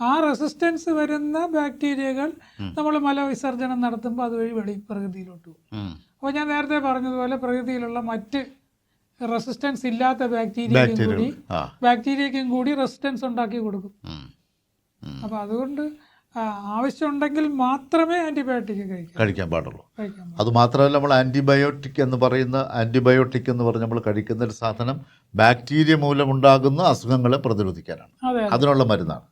ആ റെസിസ്റ്റൻസ് വരുന്ന ബാക്ടീരിയകൾ നമ്മൾ മലവിസർജനം നടത്തുമ്പോൾ അതുവഴി പ്രകൃതിയിലോട്ട് പോകും. അപ്പോൾ ഞാൻ നേരത്തെ പറഞ്ഞതുപോലെ പ്രകൃതിയിലുള്ള മറ്റ് റെസിസ്റ്റൻസ് ഇല്ലാത്ത ബാക്ടീരിയക്കും കൂടി റെസിസ്റ്റൻസ് ഉണ്ടാക്കി കൊടുക്കും. അപ്പോൾ അതുകൊണ്ട് ആവശ്യമുണ്ടെങ്കിൽ മാത്രമേ ആന്റിബയോട്ടിക് കഴിക്കാൻ പാടുള്ളൂ. അത് മാത്രമല്ല, നമ്മൾ ആന്റിബയോട്ടിക് എന്ന് പറഞ്ഞ് നമ്മൾ കഴിക്കുന്ന ഒരു സാധനം ബാക്ടീരിയ മൂലമുണ്ടാകുന്ന അസുഖങ്ങളെ പ്രതിരോധിക്കാനാണ്. അതിനുള്ള മരുന്നാണ്.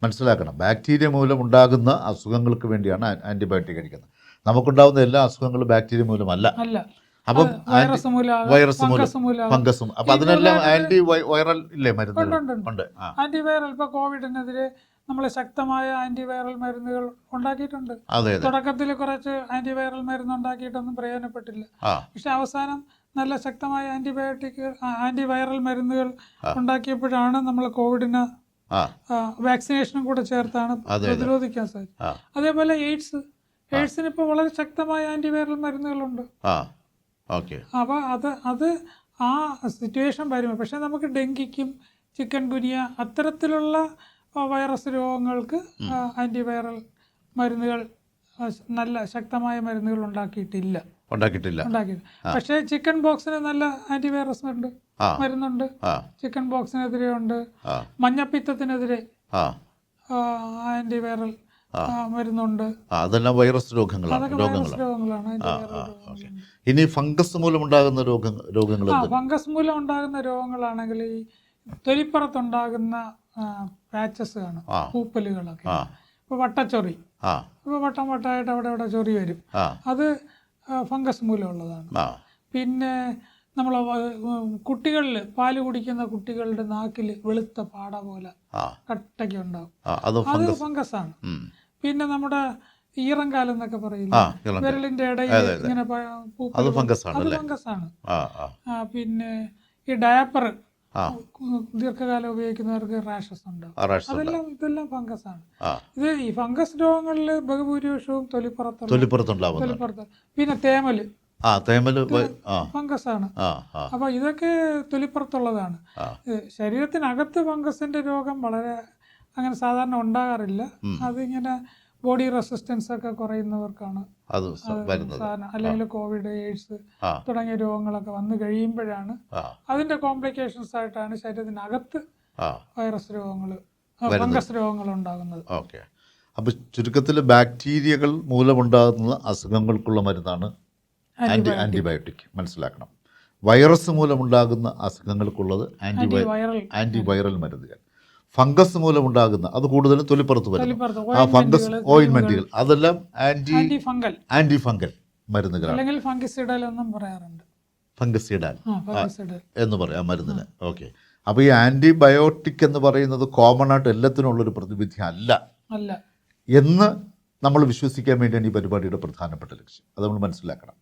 മനസ്സിലാക്കണം, ബാക്ടീരിയ മൂലമുണ്ടാകുന്ന അസുഖങ്ങൾക്ക് വേണ്ടിയാണ് ആന്റിബയോട്ടിക് കഴിക്കുന്നത്. നമുക്കുണ്ടാകുന്ന എല്ലാ അസുഖങ്ങളും ബാക്ടീരിയ മൂലമല്ല. അപ്പം വൈറസ് മൂലം, ഫംഗസും, അപ്പം അതിനെല്ലാം ആന്റി വൈറൽ ഇല്ലേ മരുന്നുണ്ട്. ആന്റിവൈറൽ ഇപ്പോൾ കോവിഡിനെതിരെ നമ്മൾ ശക്തമായ ആന്റിവൈറൽ മരുന്നുകൾ ഉണ്ടാക്കിയിട്ടുണ്ട്. തുടക്കത്തിൽ കുറച്ച് ആന്റിവൈറൽ മരുന്ന് ഉണ്ടാക്കിയിട്ടൊന്നും പ്രയോജനപ്പെട്ടില്ല. പക്ഷെ അവസാനം നല്ല ശക്തമായ ആന്റിവൈറൽ മരുന്നുകൾ ഉണ്ടാക്കിയപ്പോഴാണ് നമ്മൾ കോവിഡിന് വാക്സിനേഷനും കൂടെ ചേർത്താണ് പ്രതിരോധിക്കാൻ സാധിച്ചത്. അതേപോലെ എയ്ഡ്സിന് ഇപ്പോൾ വളരെ ശക്തമായ ആന്റിവൈറൽ മരുന്നുകളുണ്ട്. അപ്പോൾ അത് ആ സിറ്റുവേഷൻ വരുമ്പോൾ, പക്ഷെ നമുക്ക് ഡെങ്കിക്കും ചിക്കൻ ഗുനിയ അത്തരത്തിലുള്ള വൈറസ് രോഗങ്ങൾക്ക് ആന്റിവൈറൽ മരുന്നുകൾ, നല്ല ശക്തമായ മരുന്നുകൾ ഉണ്ടാക്കിയിട്ടില്ല. പക്ഷേ ചിക്കൻ ബോക്സിന് നല്ല ആന്റിവൈറസ് മരുന്നുണ്ട്. ചിക്കൻ ബോക്സിനെതിരെ ഉണ്ട്. മഞ്ഞപ്പിത്തത്തിനെതിരെ ആന്റിവൈറൽ മരുന്നുണ്ട്. അതെല്ലാം വൈറസ് രോഗങ്ങളാണ്. ഇനി ഫംഗസ് മൂലം ഉണ്ടാകുന്ന രോഗങ്ങൾ, ഫംഗസ് മൂലം ഉണ്ടാകുന്ന രോഗങ്ങളാണെങ്കിൽ ഈ തൊലിപ്പുറത്തുണ്ടാകുന്ന പാച്ചസ് ആണ്, പൂപ്പലുകളൊക്കെ. ഇപ്പോൾ വട്ടച്ചൊറി, ഇപ്പോൾ വട്ടമായിട്ട് അവിടെ ചൊറി വരും, അത് ഫംഗസ് മൂലമുള്ളതാണ്. പിന്നെ നമ്മൾ കുട്ടികളിൽ പാല് കുടിക്കുന്ന കുട്ടികളുടെ നാക്കിൽ വെളുത്ത പാട പോലെ കട്ടയ്ക്ക് ഉണ്ടാവും, അത് ഫംഗസാണ്. പിന്നെ നമ്മുടെ ഈറങ്കാലം എന്നൊക്കെ പറയില്ല, വിരലിന്റെ ഇടയിൽ ഇങ്ങനെ അത് ഫംഗസാണ്. പിന്നെ ഈ ഡയപ്പർ ദീർഘകാലം ഉപയോഗിക്കുന്നവർക്ക് റാഷസ് ഉണ്ടാവും, ഇതെല്ലാം ഫംഗസാണ്. ഈ ഫംഗസ് രോഗങ്ങളിൽ ബഹുഭൂരിപക്ഷവും തൊലിപ്പുറത്ത്. പിന്നെ തേമല്, ആ തേമൽ ആ ഫംഗസ് ആണ്. ആ ആ അപ്പോൾ ഇതൊക്കെ തൊലിപ്പുറത്തുള്ളതാണ്. ആ. ശരീരത്തിനകത്ത് ഫംഗസിന്റെ രോഗം വളരെ അങ്ങനെ സാധാരണ ഉണ്ടാകാറില്ല. അതിങ്ങനെ ബോഡി റെസിസ്റ്റൻസ് ഒക്കെ കുറയുന്നവർക്കാണ് അത് വരുന്നത്. സാധാരണ. അല്ലെങ്കിൽ കോവിഡ്, എയ്ഡ്സ് ആ തുടങ്ങിയ രോഗങ്ങളൊക്കെ വന്നു കഴിയുമ്പോഴാണ് ആ അതിന്റെ കോംപ്ലിക്കേഷൻസ് ആയിട്ടാണ് ശരീരത്തിനകത്ത് ആ വൈറസ് രോഗങ്ങൾ, ഫംഗസ് രോഗങ്ങൾ ഉണ്ടാകുന്നത്. ഓക്കെ. അപ്പോൾ ചുരുക്കത്തിൽ ബാക്ടീരിയകൾ മൂലമുണ്ടാകുന്ന അസുഖങ്ങൾക്കുള്ള മരുന്നാണ് ആൻറ്റിബയോട്ടിക്. മനസ്സിലാക്കണം. വൈറസ് മൂലമുണ്ടാകുന്ന അസുഖങ്ങൾക്കുള്ളത് ആൻറ്റിവൈറൽ മരുന്നുകൾ. ഫംഗസ് മൂലമുണ്ടാകുന്ന അത് കൂടുതലും തൊലിപ്പുറത്ത് വരും. ആ ഫംഗസ് ഓയിൻമെൻറ്റുകൾ അതെല്ലാം ആൻറ്റി ഫംഗൽ മരുന്നുകളാണ്. അല്ലെങ്കിൽ ഫംഗിസിഡൽ എന്നും പറയാറുണ്ട്. ഫംഗസിഡാൽ എന്ന് പറയാം ആ മരുന്നിന്. ഓക്കെ. അപ്പോൾ ഈ ആൻറ്റിബയോട്ടിക് എന്ന് പറയുന്നത് കോമൺ ആയിട്ട് എല്ലാത്തിനുള്ളൊരു പ്രതിവിധി അല്ല എന്ന് നമ്മൾ വിശ്വസിക്കാൻ വേണ്ടിയാണ് ഈ പരിപാടിയുടെ പ്രധാനപ്പെട്ട ലക്ഷ്യം. അത് നമ്മൾ മനസ്സിലാക്കണം.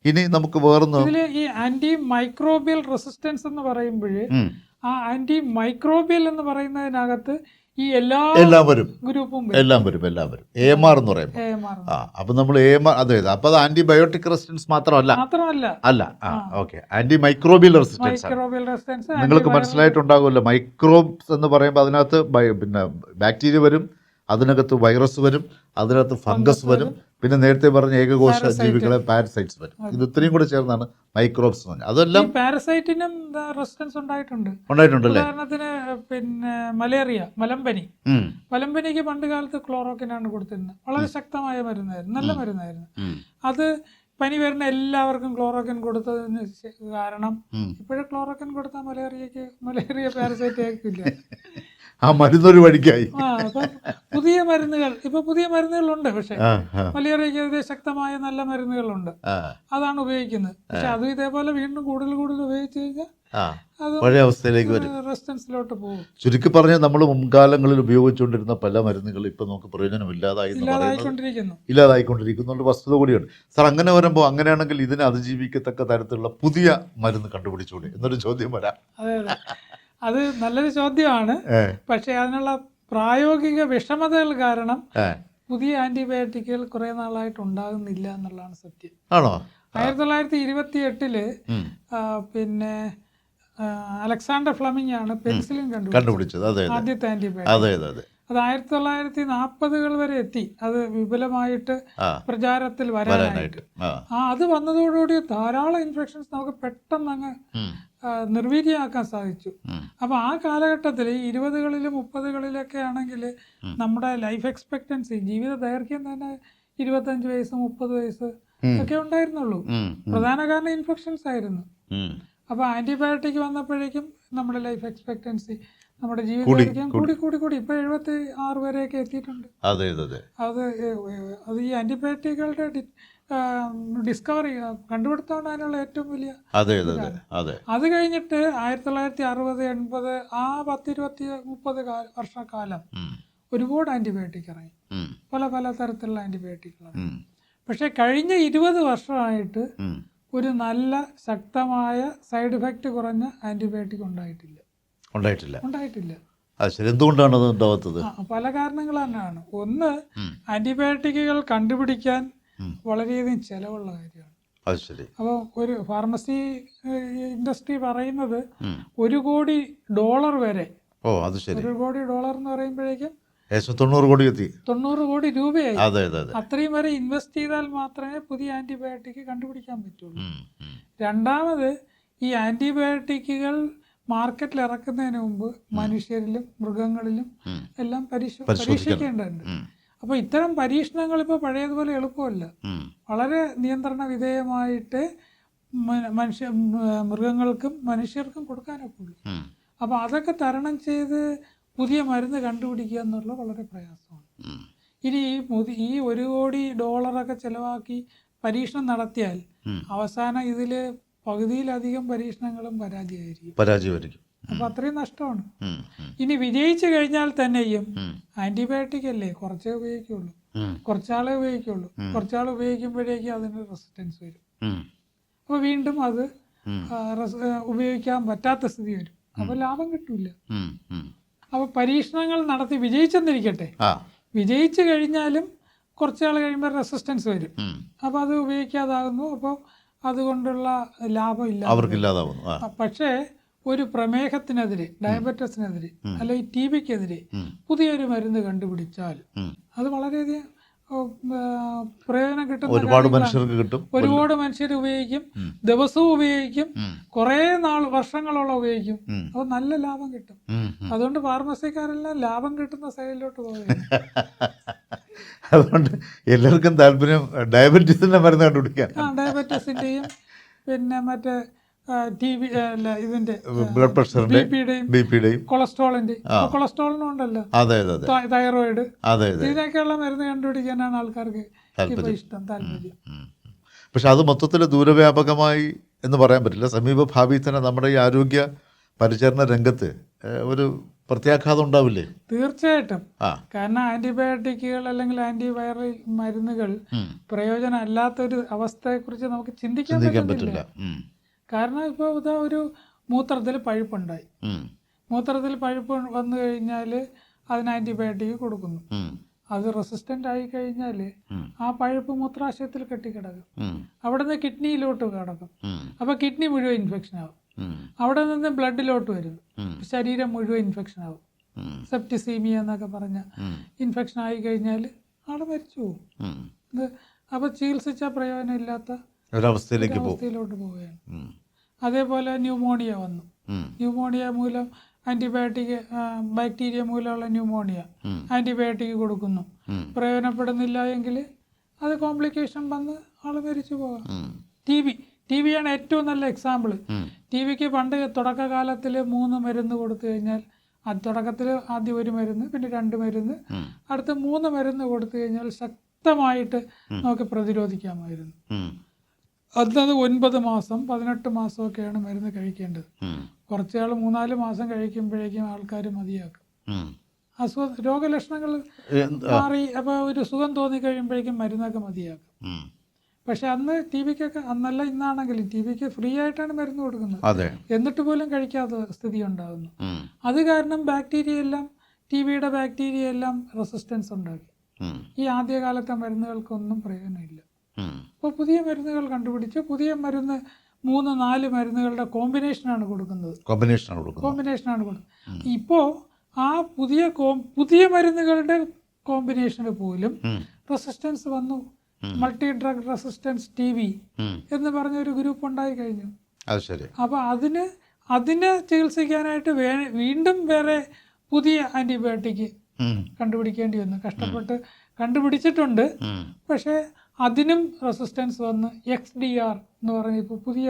ഇനി നമുക്ക് വേറൊന്ന്, ഇതിൽ ഈ ആന്റി മൈക്രോബിയൽ റെസിസ്റ്റൻസ് എന്ന് പറയുമ്പോൾ ആ ആന്റി മൈക്രോബിയൽ എന്ന് പറയുന്നതിനകത്ത് ഈ എല്ലാം വരും. AMR എന്ന് പറയുമ്പോൾ അപ്പൊ നമ്മൾ AMR അതെ. അപ്പൊ അത് ആന്റിബയോട്ടിക് റെസിസ്റ്റൻസ് മാത്രമല്ല. അല്ല. ഓക്കെ. ആന്റി മൈക്രോബിയൽ റെസിസ്റ്റൻസ് നിങ്ങൾക്ക് മനസ്സിലായിട്ടുണ്ടാകുമല്ലോ. മൈക്രോബ്സ് എന്ന് പറയുമ്പോൾ അതിനകത്ത് പിന്നെ ബാക്ടീരിയ വരും, അതിനകത്ത് വൈറസ് വരും, അതിനകത്ത് ഫംഗസ് വരും, പിന്നെ നേരത്തെ പറഞ്ഞ ഏകകോശ ജീവികളെ പാരസൈറ്റ്സ് വരും. ഇത് ഇത്രയും കൂടെ ചേർന്നാണ് മൈക്രോബ്സ് എന്ന് പറഞ്ഞാൽ. അതെല്ലാം പാരസൈറ്റിനും റെസിസ്റ്റൻസ് ഉണ്ടായിട്ടുണ്ടല്ലേ. ഉദാഹരണത്തിന് പിന്നെ മലമ്പനിക്ക് പണ്ട് കാലത്ത് ക്ലോറോക്കിനാണ് കൊടുത്തിരുന്നത്. വളരെ ശക്തമായ മരുന്നായിരുന്നു, നല്ല മരുന്നായിരുന്നു. അത് പനി വരുന്ന എല്ലാവർക്കും ക്ലോറോക്കിൻ കൊടുത്തതിന് കാരണം ഇപ്പോഴും ക്ലോറോക്കിൻ കൊടുത്താൽ മലേറിയ പാരസൈറ്റ് ആക്കില്ല. ആ മരുന്നൊരു വഴിക്കായി. പുതിയ മരുന്നുകളുണ്ട്. പക്ഷെ മലേറിയക്കെതിരെ ശക്തമായ നല്ല മരുന്നുകളുണ്ട്, അതാണ് ഉപയോഗിക്കുന്നത്. പക്ഷെ അതും ഇതേപോലെ വീണ്ടും കൂടുതൽ ഉപയോഗിച്ച് കഴിഞ്ഞാൽ പഴയ അവസ്ഥയിലേക്ക് വരും, റെസിസ്റ്റൻസിലോട്ട് പോകും. ചുരുക്കി പറഞ്ഞാൽ നമ്മൾ മുൻകാലങ്ങളിൽ ഉപയോഗിച്ചുകൊണ്ടിരുന്ന പല മരുന്നുകൾ ഇപ്പൊ നമുക്ക് ഇല്ലാതായിക്കൊണ്ടിരിക്കുന്ന വസ്തുത കൂടിയുണ്ട്. സാർ, അങ്ങനെ വരുമ്പോൾ അങ്ങനെയാണെങ്കിൽ ഇതിനെ അതിജീവിക്കത്തക്ക തരത്തിലുള്ള പുതിയ മരുന്ന് കണ്ടുപിടിച്ചുകൂടെ എന്നൊരു ചോദ്യം വരാം. അതെ, അത് നല്ലൊരു ചോദ്യമാണ്. പക്ഷെ അതിനുള്ള പ്രായോഗിക വിഷമതകൾ കാരണം പുതിയ ആന്റിബയോട്ടിക്കുകൾ കുറെ നാളായിട്ട് ഉണ്ടാകുന്നില്ല എന്നുള്ളതാണ് സത്യം. ആണോ? 1928 പിന്നെ അലക്സാണ്ടർ ഫ്ലമിംഗ് ആണ് പെൻസിലിൻ കണ്ടുപിടിച്ചത്, ആദ്യത്തെ ആന്റിബയോട്ടിക്. അത് 1940 വരെ എത്തി അത് വിപുലമായിട്ട് പ്രചാരത്തിൽ വരാനായിട്ട്. അത് വന്നതോടുകൂടി ധാരാളം ഇൻഫെക്ഷൻസ് നമുക്ക് പെട്ടെന്ന് അങ്ങ് നിർവീര്യമാക്കാൻ സാധിച്ചു. അപ്പോൾ ആ കാലഘട്ടത്തിൽ 20കളിലും 30കളിലൊക്കെ ആണെങ്കിൽ നമ്മുടെ ലൈഫ് എക്സ്പെക്റ്റൻസി, ജീവിത ദൈർഘ്യം തന്നെ 25 വയസ്സ് 30 വയസ്സ് ഒക്കെ ഉണ്ടായിരുന്നുള്ളൂ. പ്രധാന കാരണം ഇൻഫെക്ഷൻസ് ആയിരുന്നു. അപ്പോൾ ആന്റിബയോട്ടിക് വന്നപ്പോഴേക്കും നമ്മുടെ ലൈഫ് എക്സ്പെക്റ്റൻസി, നമ്മുടെ ജീവിതം കൂടി ഇപ്പൊ 76 വരെയൊക്കെ എത്തിയിട്ടുണ്ട്. അത് ഈ ആന്റിബയോട്ടിക്കുകളുടെ ഡിസ്കവറി കണ്ടുപിടുത്തമാണ് അതിനുള്ള ഏറ്റവും വലിയ. അത് കഴിഞ്ഞിട്ട് 1960, 80 ആ 10-20-30 വർഷക്കാലം ഒരുപാട് ആന്റിബയോട്ടിക് ഇറങ്ങി, പല തരത്തിലുള്ള ആന്റിബയോട്ടിക്കുകൾ. പക്ഷെ കഴിഞ്ഞ 20 വർഷമായിട്ട് ഒരു നല്ല ശക്തമായ സൈഡ് എഫക്റ്റ് കുറഞ്ഞ ആന്റിബയോട്ടിക് ഉണ്ടായിട്ടില്ല. എന്തുകൊണ്ടാണ് അത് ഉണ്ടാവാത്തത്? പല കാരണങ്ങൾ തന്നെയാണ്. ഒന്ന്, ആന്റിബയോട്ടിക്കുകൾ കണ്ടുപിടിക്കാൻ വളരെയധികം ചെലവുള്ള കാര്യമാണ്. അപ്പോൾ ഒരു ഫാർമസി ഇൻഡസ്ട്രി പറയുന്നത് $1 കോടി വരെ. $1 കോടി എന്ന് പറയുമ്പോഴേക്കും 90 കോടി രൂപയായി. അത്രയും വരെ ഇൻവെസ്റ്റ് ചെയ്താൽ മാത്രമേ പുതിയ ആന്റിബയോട്ടിക് കണ്ടുപിടിക്കാൻ പറ്റുള്ളൂ. രണ്ടാമത്, ഈ ആന്റിബയോട്ടിക്കുകൾ മാർക്കറ്റിൽ ഇറക്കുന്നതിന് മുമ്പ് മനുഷ്യരിലും മൃഗങ്ങളിലും എല്ലാം പരീക്ഷിക്കേണ്ടതുണ്ട്. അപ്പോൾ ഇത്തരം പരീക്ഷണങ്ങൾ ഇപ്പോൾ പഴയതുപോലെ എളുപ്പമല്ല. വളരെ നിയന്ത്രണ വിധേയമായിട്ട് മൃഗങ്ങൾക്കും മനുഷ്യർക്കും കൊടുക്കാനൊക്കെ ഉള്ളൂ. അപ്പോൾ അതൊക്കെ തരണം ചെയ്ത് പുതിയ മരുന്ന് കണ്ടുപിടിക്കുക എന്നുള്ള വളരെ പ്രയാസമാണ്. ഇനി ഈ $1 കോടി ചിലവാക്കി പരീക്ഷണം നടത്തിയാൽ അവസാനം ഇതിൽ പകുതിയിലധികം പരീക്ഷണങ്ങളും പരാജയമായിരിക്കും. അപ്പൊ അത്രയും നഷ്ടമാണ്. ഇനി വിജയിച്ചു കഴിഞ്ഞാൽ തന്നെയും ആന്റിബയോട്ടിക് അല്ലേ, കുറച്ചേ ഉപയോഗിക്കുള്ളൂ, കുറച്ചാളെ ഉപയോഗിക്കുമ്പോഴേക്കും അതിന് റെസിസ്റ്റൻസ് വരും. അപ്പൊ വീണ്ടും അത് ഉപയോഗിക്കാൻ പറ്റാത്ത സ്ഥിതി വരും. അപ്പൊ ലാഭം കിട്ടൂല. അപ്പൊ പരീക്ഷണങ്ങൾ നടത്തി വിജയിച്ചെന്നിരിക്കട്ടെ, വിജയിച്ചു കഴിഞ്ഞാലും കുറച്ചാൾ കഴിയുമ്പോൾ റെസിസ്റ്റൻസ് വരും. അപ്പോൾ അത് ഉപയോഗിക്കാതാകുന്നു. അപ്പോൾ അതുകൊണ്ടുള്ള ലാഭം ഇല്ല. അവർക്കില്ലാതാവുന്നു. പക്ഷേ ഒരു പ്രമേഹത്തിനെതിരെ, ഡയബറ്റസിനെതിരെ അല്ലെങ്കിൽ ടി ബിക്കെതിരെ പുതിയൊരു മരുന്ന് കണ്ടുപിടിച്ചാൽ അത് വളരെയധികം പ്രയോജനം കിട്ടുന്ന ഒരുപാട് മനുഷ്യർക്ക് കിട്ടും. ഒരുപാട് മനുഷ്യർ ഉപയോഗിക്കും, ദിവസവും ഉപയോഗിക്കും, കുറേ വർഷങ്ങളോളം ഉപയോഗിക്കും. അപ്പോൾ നല്ല ലാഭം കിട്ടും. അതുകൊണ്ട് ഫാർമസിക്കാരെല്ലാം ലാഭം കിട്ടുന്ന സൈഡിലോട്ട് പോകുകയാണ്. അതുകൊണ്ട് എല്ലാവർക്കും താല്പര്യം ഡയബറ്റീസിന്റെ മരുന്ന് കണ്ടുപിടിക്കാൻ. ഡയബറ്റീസിന്റെയും പിന്നെ മറ്റേ ഇതിന്റെ ബ്ലഡ് പ്രഷറിന്റെ, ബി പിയുടെയും കൊളസ്ട്രോളിനും ഉണ്ടല്ലോ, തൈറോയിഡ്, ഇതിനൊക്കെയുള്ള മരുന്ന് കണ്ടുപിടിക്കാനാണ് ആൾക്കാർക്ക് ഇഷ്ടം, താല്പര്യം. പക്ഷെ അത് മൊത്തത്തിൽ ദൂരവ്യാപകമായി എന്ന് പറയാൻ പറ്റില്ല. സമീപ ഭാവിയിൽ തന്നെ നമ്മുടെ ഈ ആരോഗ്യ പരിചരണ രംഗത്ത് ഒരു പ്രത്യാഘാതം ഉണ്ടാവില്ലേ? തീർച്ചയായിട്ടും. കാരണം ആന്റിബയോട്ടിക്കുകൾ അല്ലെങ്കിൽ ആന്റിവൈറൽ മരുന്നുകൾ പ്രയോജനം അല്ലാത്തൊരു അവസ്ഥയെക്കുറിച്ച് നമുക്ക് ചിന്തിക്കാൻ പറ്റില്ല. കാരണം ഇപ്പോൾ ഇതാ ഒരു മൂത്രത്തിൽ പഴുപ്പുണ്ടായി, മൂത്രത്തിൽ പഴുപ്പ് വന്നു കഴിഞ്ഞാൽ അതിന് ആന്റിബയോട്ടിക് കൊടുക്കുന്നു. അത് റെസിസ്റ്റൻ്റ് ആയി കഴിഞ്ഞാൽ ആ പഴുപ്പ് മൂത്രാശയത്തിൽ കെട്ടിക്കിടക്കും, അവിടെ നിന്ന് കിഡ്നിയിലോട്ട് കിടക്കും. അപ്പോൾ കിഡ്നി മുഴുവൻ ഇൻഫെക്ഷൻ ആവും, അവിടെ നിന്ന് ബ്ലഡിലോട്ട് വരും, ശരീരം മുഴുവൻ ഇൻഫെക്ഷൻ ആവും. സെപ്റ്റിസീമിയ എന്നൊക്കെ പറഞ്ഞ ഇൻഫെക്ഷൻ ആയി കഴിഞ്ഞാൽ ആൾ മരിച്ചു പോകും. അപ്പോൾ ചികിത്സിച്ച പ്രയോജനം ഇല്ലാത്ത ഒരവസ്ഥയിലോട്ട് പോവുകയാണ്. അതേപോലെ ന്യൂമോണിയ വന്നു. ന്യൂമോണിയ മൂലം ആന്റിബയോട്ടിക്, ബാക്ടീരിയ മൂലമുള്ള ന്യൂമോണിയ, ആന്റിബയോട്ടിക് കൊടുക്കുന്നു, പ്രയോജനപ്പെടുന്നില്ല എങ്കിൽ അത് കോംപ്ലിക്കേഷൻ വന്ന് ആൾ മരിച്ചു പോകാം. ടി വിയാണ് ഏറ്റവും നല്ല എക്സാമ്പിൾ. ടി വിക്ക് പണ്ട് തുടക്കകാലത്തിൽ 3 മരുന്ന് കൊടുത്തു കഴിഞ്ഞാൽ, തുടക്കത്തിൽ ആദ്യം 1 മരുന്ന്, പിന്നെ 2 മരുന്ന്, അടുത്ത 3 മരുന്ന് കൊടുത്തു കഴിഞ്ഞാൽ ശക്തമായിട്ട് നമുക്ക് പ്രതിരോധിക്കാമായിരുന്നു. അത് 9 മാസം 18 മാസമൊക്കെയാണ് മരുന്ന് കഴിക്കേണ്ടത്. കുറച്ചാൾ 3-4 മാസം കഴിക്കുമ്പോഴേക്കും ആൾക്കാർ മതിയാക്കും. രോഗലക്ഷണങ്ങൾ മാറി അപ്പോൾ ഒരു സുഖം തോന്നി കഴിയുമ്പോഴേക്കും മരുന്നൊക്കെ മതിയാക്കും. പക്ഷെ അന്ന് ടി വിക്കൊക്കെ, അന്നല്ല ഇന്നാണെങ്കിലും ടി വിക്ക് ഫ്രീ ആയിട്ടാണ് മരുന്ന് കൊടുക്കുന്നത്, എന്നിട്ട് പോലും കഴിക്കാത്ത സ്ഥിതി ഉണ്ടാകുന്നു. അത് കാരണം ടി വിയുടെ ബാക്ടീരിയ എല്ലാം റെസിസ്റ്റൻസ് ഉണ്ടാക്കി. ഈ ആദ്യകാലത്തെ മരുന്നുകൾക്കൊന്നും പ്രയോജനമില്ല. അപ്പോൾ പുതിയ മരുന്നുകൾ കണ്ടുപിടിച്ച് പുതിയ മരുന്ന് 3-4 മരുന്നുകളുടെ കോമ്പിനേഷനാണ് കൊടുക്കുന്നത്. ഇപ്പോൾ ആ പുതിയ മരുന്നുകളുടെ കോമ്പിനേഷന് പോലും റെസിസ്റ്റൻസ് വന്നു. Multi drug resistance T B എന്ന് പറഞ്ഞൊരു ഗ്രൂപ്പ് ഉണ്ടായി കഴിഞ്ഞു. അപ്പോൾ അതിനെ ചികിത്സിക്കാനായിട്ട് വീണ്ടും വേറെ പുതിയ ആന്റിബയോട്ടിക് കണ്ടുപിടിക്കേണ്ടി വന്നു. കഷ്ടപ്പെട്ട് കണ്ടുപിടിച്ചിട്ടുണ്ട്, പക്ഷേ അതിനും റെസിസ്റ്റൻസ് വന്ന് XDR എന്ന് പറഞ്ഞ ഇപ്പോൾ പുതിയ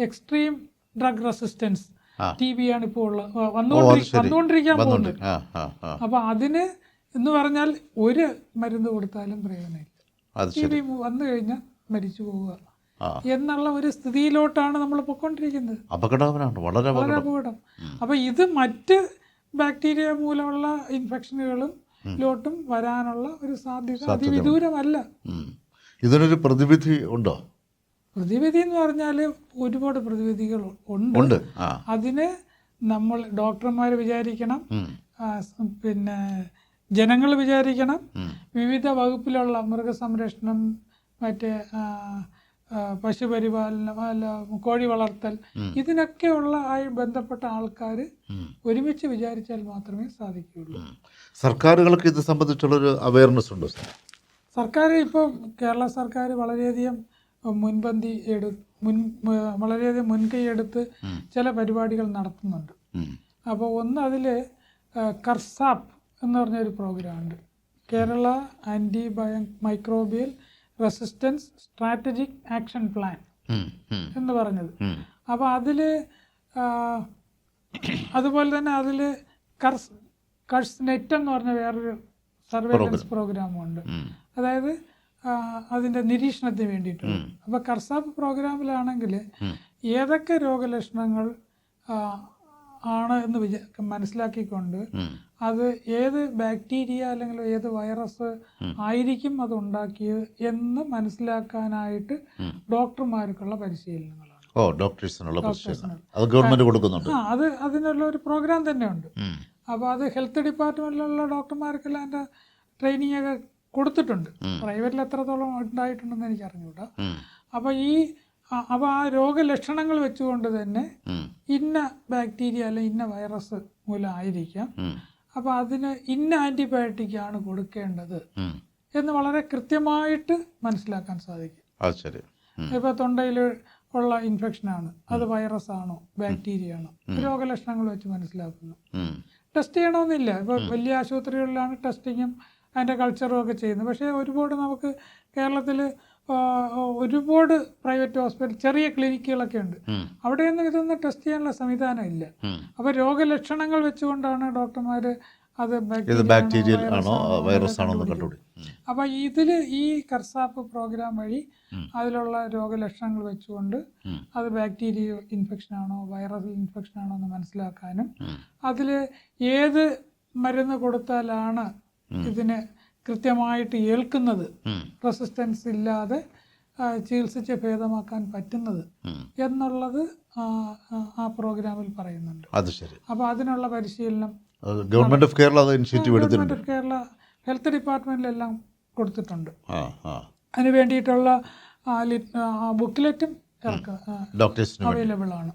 extreme drug resistance T B ആണ് ഇപ്പോൾ വന്നുകൊണ്ടിരിക്കാൻ പോകുന്നത്. അപ്പോൾ അതിന് എന്ന് പറഞ്ഞാൽ ഒരു മരുന്ന് കൊടുത്താലും പ്രയോജനമില്ല. ടി ബി വന്നു കഴിഞ്ഞാൽ മരിച്ചു പോവുക എന്നുള്ള ഒരു സ്ഥിതിയിലോട്ടാണ് നമ്മൾ പൊയ്ക്കൊണ്ടിരിക്കുന്നത്. വളരെ അപകടം. അപ്പോൾ ഇത് മറ്റ് ബാക്ടീരിയ മൂലമുള്ള ഇൻഫെക്ഷനുകളിലോട്ടും വരാനുള്ള ഒരു സാധ്യത അതിവിദൂരമല്ല. ഇതിനൊരു പ്രതിവിധി ഉണ്ടോ? പ്രതിവിധി എന്ന് പറഞ്ഞാൽ ഒരുപാട് പ്രതിവിധികൾ ഉണ്ട്. അതിന് നമ്മൾ ഡോക്ടർമാർ വിചാരിക്കണം, പിന്നെ ജനങ്ങൾ വിചാരിക്കണം, വിവിധ വകുപ്പിലുള്ള മൃഗസംരക്ഷണം, മറ്റേ പശുപരിപാലനം, കോഴി വളർത്തൽ, ഇതിനൊക്കെയുള്ള ബന്ധപ്പെട്ട ആൾക്കാർ ഒരുമിച്ച് വിചാരിച്ചാൽ മാത്രമേ സാധിക്കുകയുള്ളൂ. സർക്കാരുകൾക്ക് ഇത് സംബന്ധിച്ചുള്ളൊരു അവയർനെസ് ഉണ്ടോ? സർക്കാർ ഇപ്പോൾ കേരള സർക്കാർ വളരെയധികം വളരെയധികം മുൻകൈയെടുത്ത് ചില പരിപാടികൾ നടത്തുന്നുണ്ട്. അപ്പോൾ അതിൽ കർസാപ്പ് എന്ന് പറഞ്ഞൊരു പ്രോഗ്രാമുണ്ട്, Kerala anti microbial resistance strategic action plan എന്ന് പറഞ്ഞത്. അപ്പോൾ അതുപോലെ തന്നെ അതിൽ കർസ് നെറ്റ് എന്ന് പറഞ്ഞ വേറൊരു സർവൈലൻസ് പ്രോഗ്രാമുണ്ട്, അതായത് അതിൻ്റെ നിരീക്ഷണത്തിന് വേണ്ടിയിട്ടുള്ള. അപ്പോൾ കർസാപ്പ് പ്രോഗ്രാമിലാണെങ്കിൽ ഏതൊക്കെ രോഗലക്ഷണങ്ങൾ ആണ് എന്ന് മനസ്സിലാക്കിക്കൊണ്ട് അത് ഏത് ബാക്ടീരിയ അല്ലെങ്കിൽ ഏത് വൈറസ് ആയിരിക്കും അത് ഉണ്ടാക്കിയത് എന്ന് മനസ്സിലാക്കാനായിട്ട് ഡോക്ടർമാർക്കുള്ള പരിശീലനങ്ങളാണ്. അത് അതിനുള്ള ഒരു പ്രോഗ്രാം തന്നെ ഉണ്ട്. അപ്പോൾ അത് ഹെൽത്ത് ഡിപ്പാർട്ട്മെന്റിലുള്ള ഡോക്ടർമാർക്കെല്ലാം അതിൻ്റെ ട്രെയിനിങ് ഒക്കെ കൊടുത്തിട്ടുണ്ട്. പ്രൈവറ്റിൽ എത്രത്തോളം ഉണ്ടായിട്ടുണ്ടെന്ന് എനിക്ക് അറിഞ്ഞുകൂടാ. അപ്പോൾ ഈ അപ്പോൾ ആ രോഗലക്ഷണങ്ങൾ വെച്ചുകൊണ്ട് തന്നെ ഇന്ന ബാക്ടീരിയ അല്ലെ ഇന്ന വൈറസ് മൂലമായിരിക്കാം, അപ്പോൾ അതിന് ഇന്ന ആൻറ്റിബയോട്ടിക്കാണ് കൊടുക്കേണ്ടത് എന്ന് വളരെ കൃത്യമായിട്ട് മനസ്സിലാക്കാൻ സാധിക്കും. ഇപ്പോൾ തൊണ്ടയിൽ ഉള്ള ഇൻഫെക്ഷനാണ്, അത് വൈറസ് ആണോ ബാക്ടീരിയ ആണോ, രോഗലക്ഷണങ്ങൾ വെച്ച് മനസ്സിലാക്കുന്നു. ടെസ്റ്റ് ചെയ്യണമെന്നില്ല. ഇപ്പോൾ വലിയ ആശുപത്രികളിലാണ് ടെസ്റ്റിങ്ങും അതിൻ്റെ കൾച്ചറും ഒക്കെ ചെയ്യുന്നത്. പക്ഷേ ഒരുപാട് നമുക്ക് കേരളത്തിൽ ഒരുപാട് പ്രൈവറ്റ് ഹോസ്പിറ്റൽ, ചെറിയ ക്ലിനിക്കുകളൊക്കെ ഉണ്ട്. അവിടെയൊന്നും ഇതൊന്നും ടെസ്റ്റ് ചെയ്യാനുള്ള സംവിധാനം ഇല്ല. അപ്പോൾ രോഗലക്ഷണങ്ങൾ വെച്ചുകൊണ്ടാണ് ഡോക്ടർമാർ അത് ബാക്ടീരിയൽ ആണോ വൈറസ് ആണോ എന്ന് കണ്ടുപിടിക്കും. അപ്പോൾ ഇതിൽ ഈ കർസാപ്പ് പ്രോഗ്രാം വഴി അതിലുള്ള രോഗലക്ഷണങ്ങൾ വെച്ചുകൊണ്ട് അത് ബാക്ടീരിയ ഇൻഫെക്ഷൻ ആണോ വൈറൽ ഇൻഫെക്ഷൻ ആണോ എന്ന് മനസ്സിലാക്കാനും അതിൽ ഏത് മരുന്ന് കൊടുത്താലാണ് ഇതിന് കൃത്യമായിട്ട് ഏൽക്കുന്നത്, റെസിസ്റ്റൻസ് ഇല്ലാതെ ചികിത്സിച്ച് ഭേദമാക്കാൻ പറ്റുന്നത് എന്നുള്ളത് ആ പ്രോഗ്രാമിൽ പറയുന്നുണ്ട്. അത് ശരി. അപ്പോൾ അതിനുള്ള പരിശീലനം ഗവൺമെന്റ് ഓഫ് കേരള ഇനിഷ്യേറ്റീവ് എടുത്തിട്ടുണ്ട്. ഗവൺമെന്റ് ഓഫ് കേരള ഹെൽത്ത് ഡിപ്പാർട്ട്മെന്റിലെല്ലാം കൊടുത്തിട്ടുണ്ട്. അതിന് വേണ്ടിയിട്ടുള്ള ബുക്ക്ലെറ്റും അവൈലബിൾ ആണ്.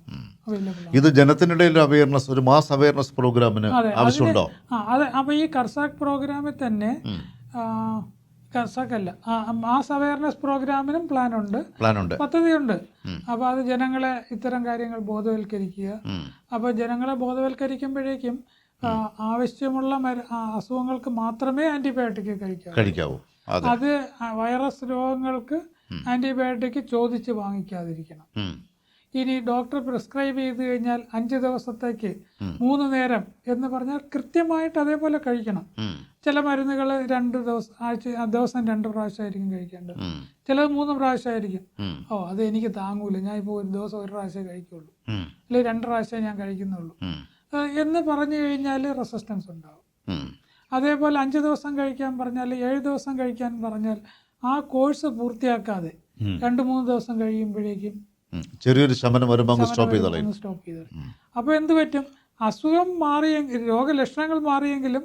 ഇത് ജനത്തിനിടയിൽ അവയർനെസ്, ഒരു മാസ് അവയർനെസ് പ്രോഗ്രാമിന് ആവശ്യമുണ്ടോ? അതെ. അപ്പോൾ ഈ കർസാക് പ്രോഗ്രാമിൽ തന്നെ കർസാക് അല്ല, മാസ് അവയർനെസ് പ്രോഗ്രാമിനും പ്ലാനുണ്ട്, പദ്ധതിയുണ്ട്. അപ്പോൾ അത് ജനങ്ങളെ ഇത്തരം കാര്യങ്ങൾ ബോധവൽക്കരിക്കുക. അപ്പോൾ ജനങ്ങളെ ബോധവൽക്കരിക്കുമ്പോഴേക്കും ആവശ്യമുള്ള അസുഖങ്ങൾക്ക് മാത്രമേ ആന്റിബയോട്ടിക് കഴിക്കാവൂ. അത് വൈറസ് രോഗങ്ങൾക്ക് ആന്റിബയോട്ടിക് ചോദിച്ച് വാങ്ങിക്കാതിരിക്കണം. ഇനി ഡോക്ടർ പ്രിസ്ക്രൈബ് ചെയ്ത് കഴിഞ്ഞാൽ 5 ദിവസത്തേക്ക് 3 നേരം എന്ന് പറഞ്ഞാൽ കൃത്യമായിട്ട് അതേപോലെ കഴിക്കണം. ചില മരുന്നുകൾ 2 ദിവസം 2 പ്രാവശ്യമായിരിക്കും കഴിക്കേണ്ടത്, ചിലത് 3 പ്രാവശ്യമായിരിക്കും. അത് എനിക്ക് താങ്ങൂല, ഞാൻ ഇപ്പോൾ ഒരു ദിവസം 1 പ്രാവശ്യം കഴിക്കുള്ളൂ, അല്ലെങ്കിൽ 2 പ്രാവശ്യം ഞാൻ കഴിക്കുന്നുള്ളൂ എന്ന് പറഞ്ഞു കഴിഞ്ഞാൽ റെസിസ്റ്റൻസ് ഉണ്ടാവും. അതേപോലെ 5 ദിവസം കഴിക്കാൻ പറഞ്ഞാൽ 7 ദിവസം കഴിക്കാൻ പറഞ്ഞാൽ ആ കോഴ്സ് പൂർത്തിയാക്കാതെ 2-3 ദിവസം കഴിയുമ്പോഴേക്കും ചെറിയൊരു ശമനം വരുമ്പോൾ സ്റ്റോപ്പ് ചെയ്തു. അപ്പോൾ എന്ത് പറ്റും? അസുഖം മാറിയെങ്കിൽ, രോഗലക്ഷണങ്ങൾ മാറിയെങ്കിലും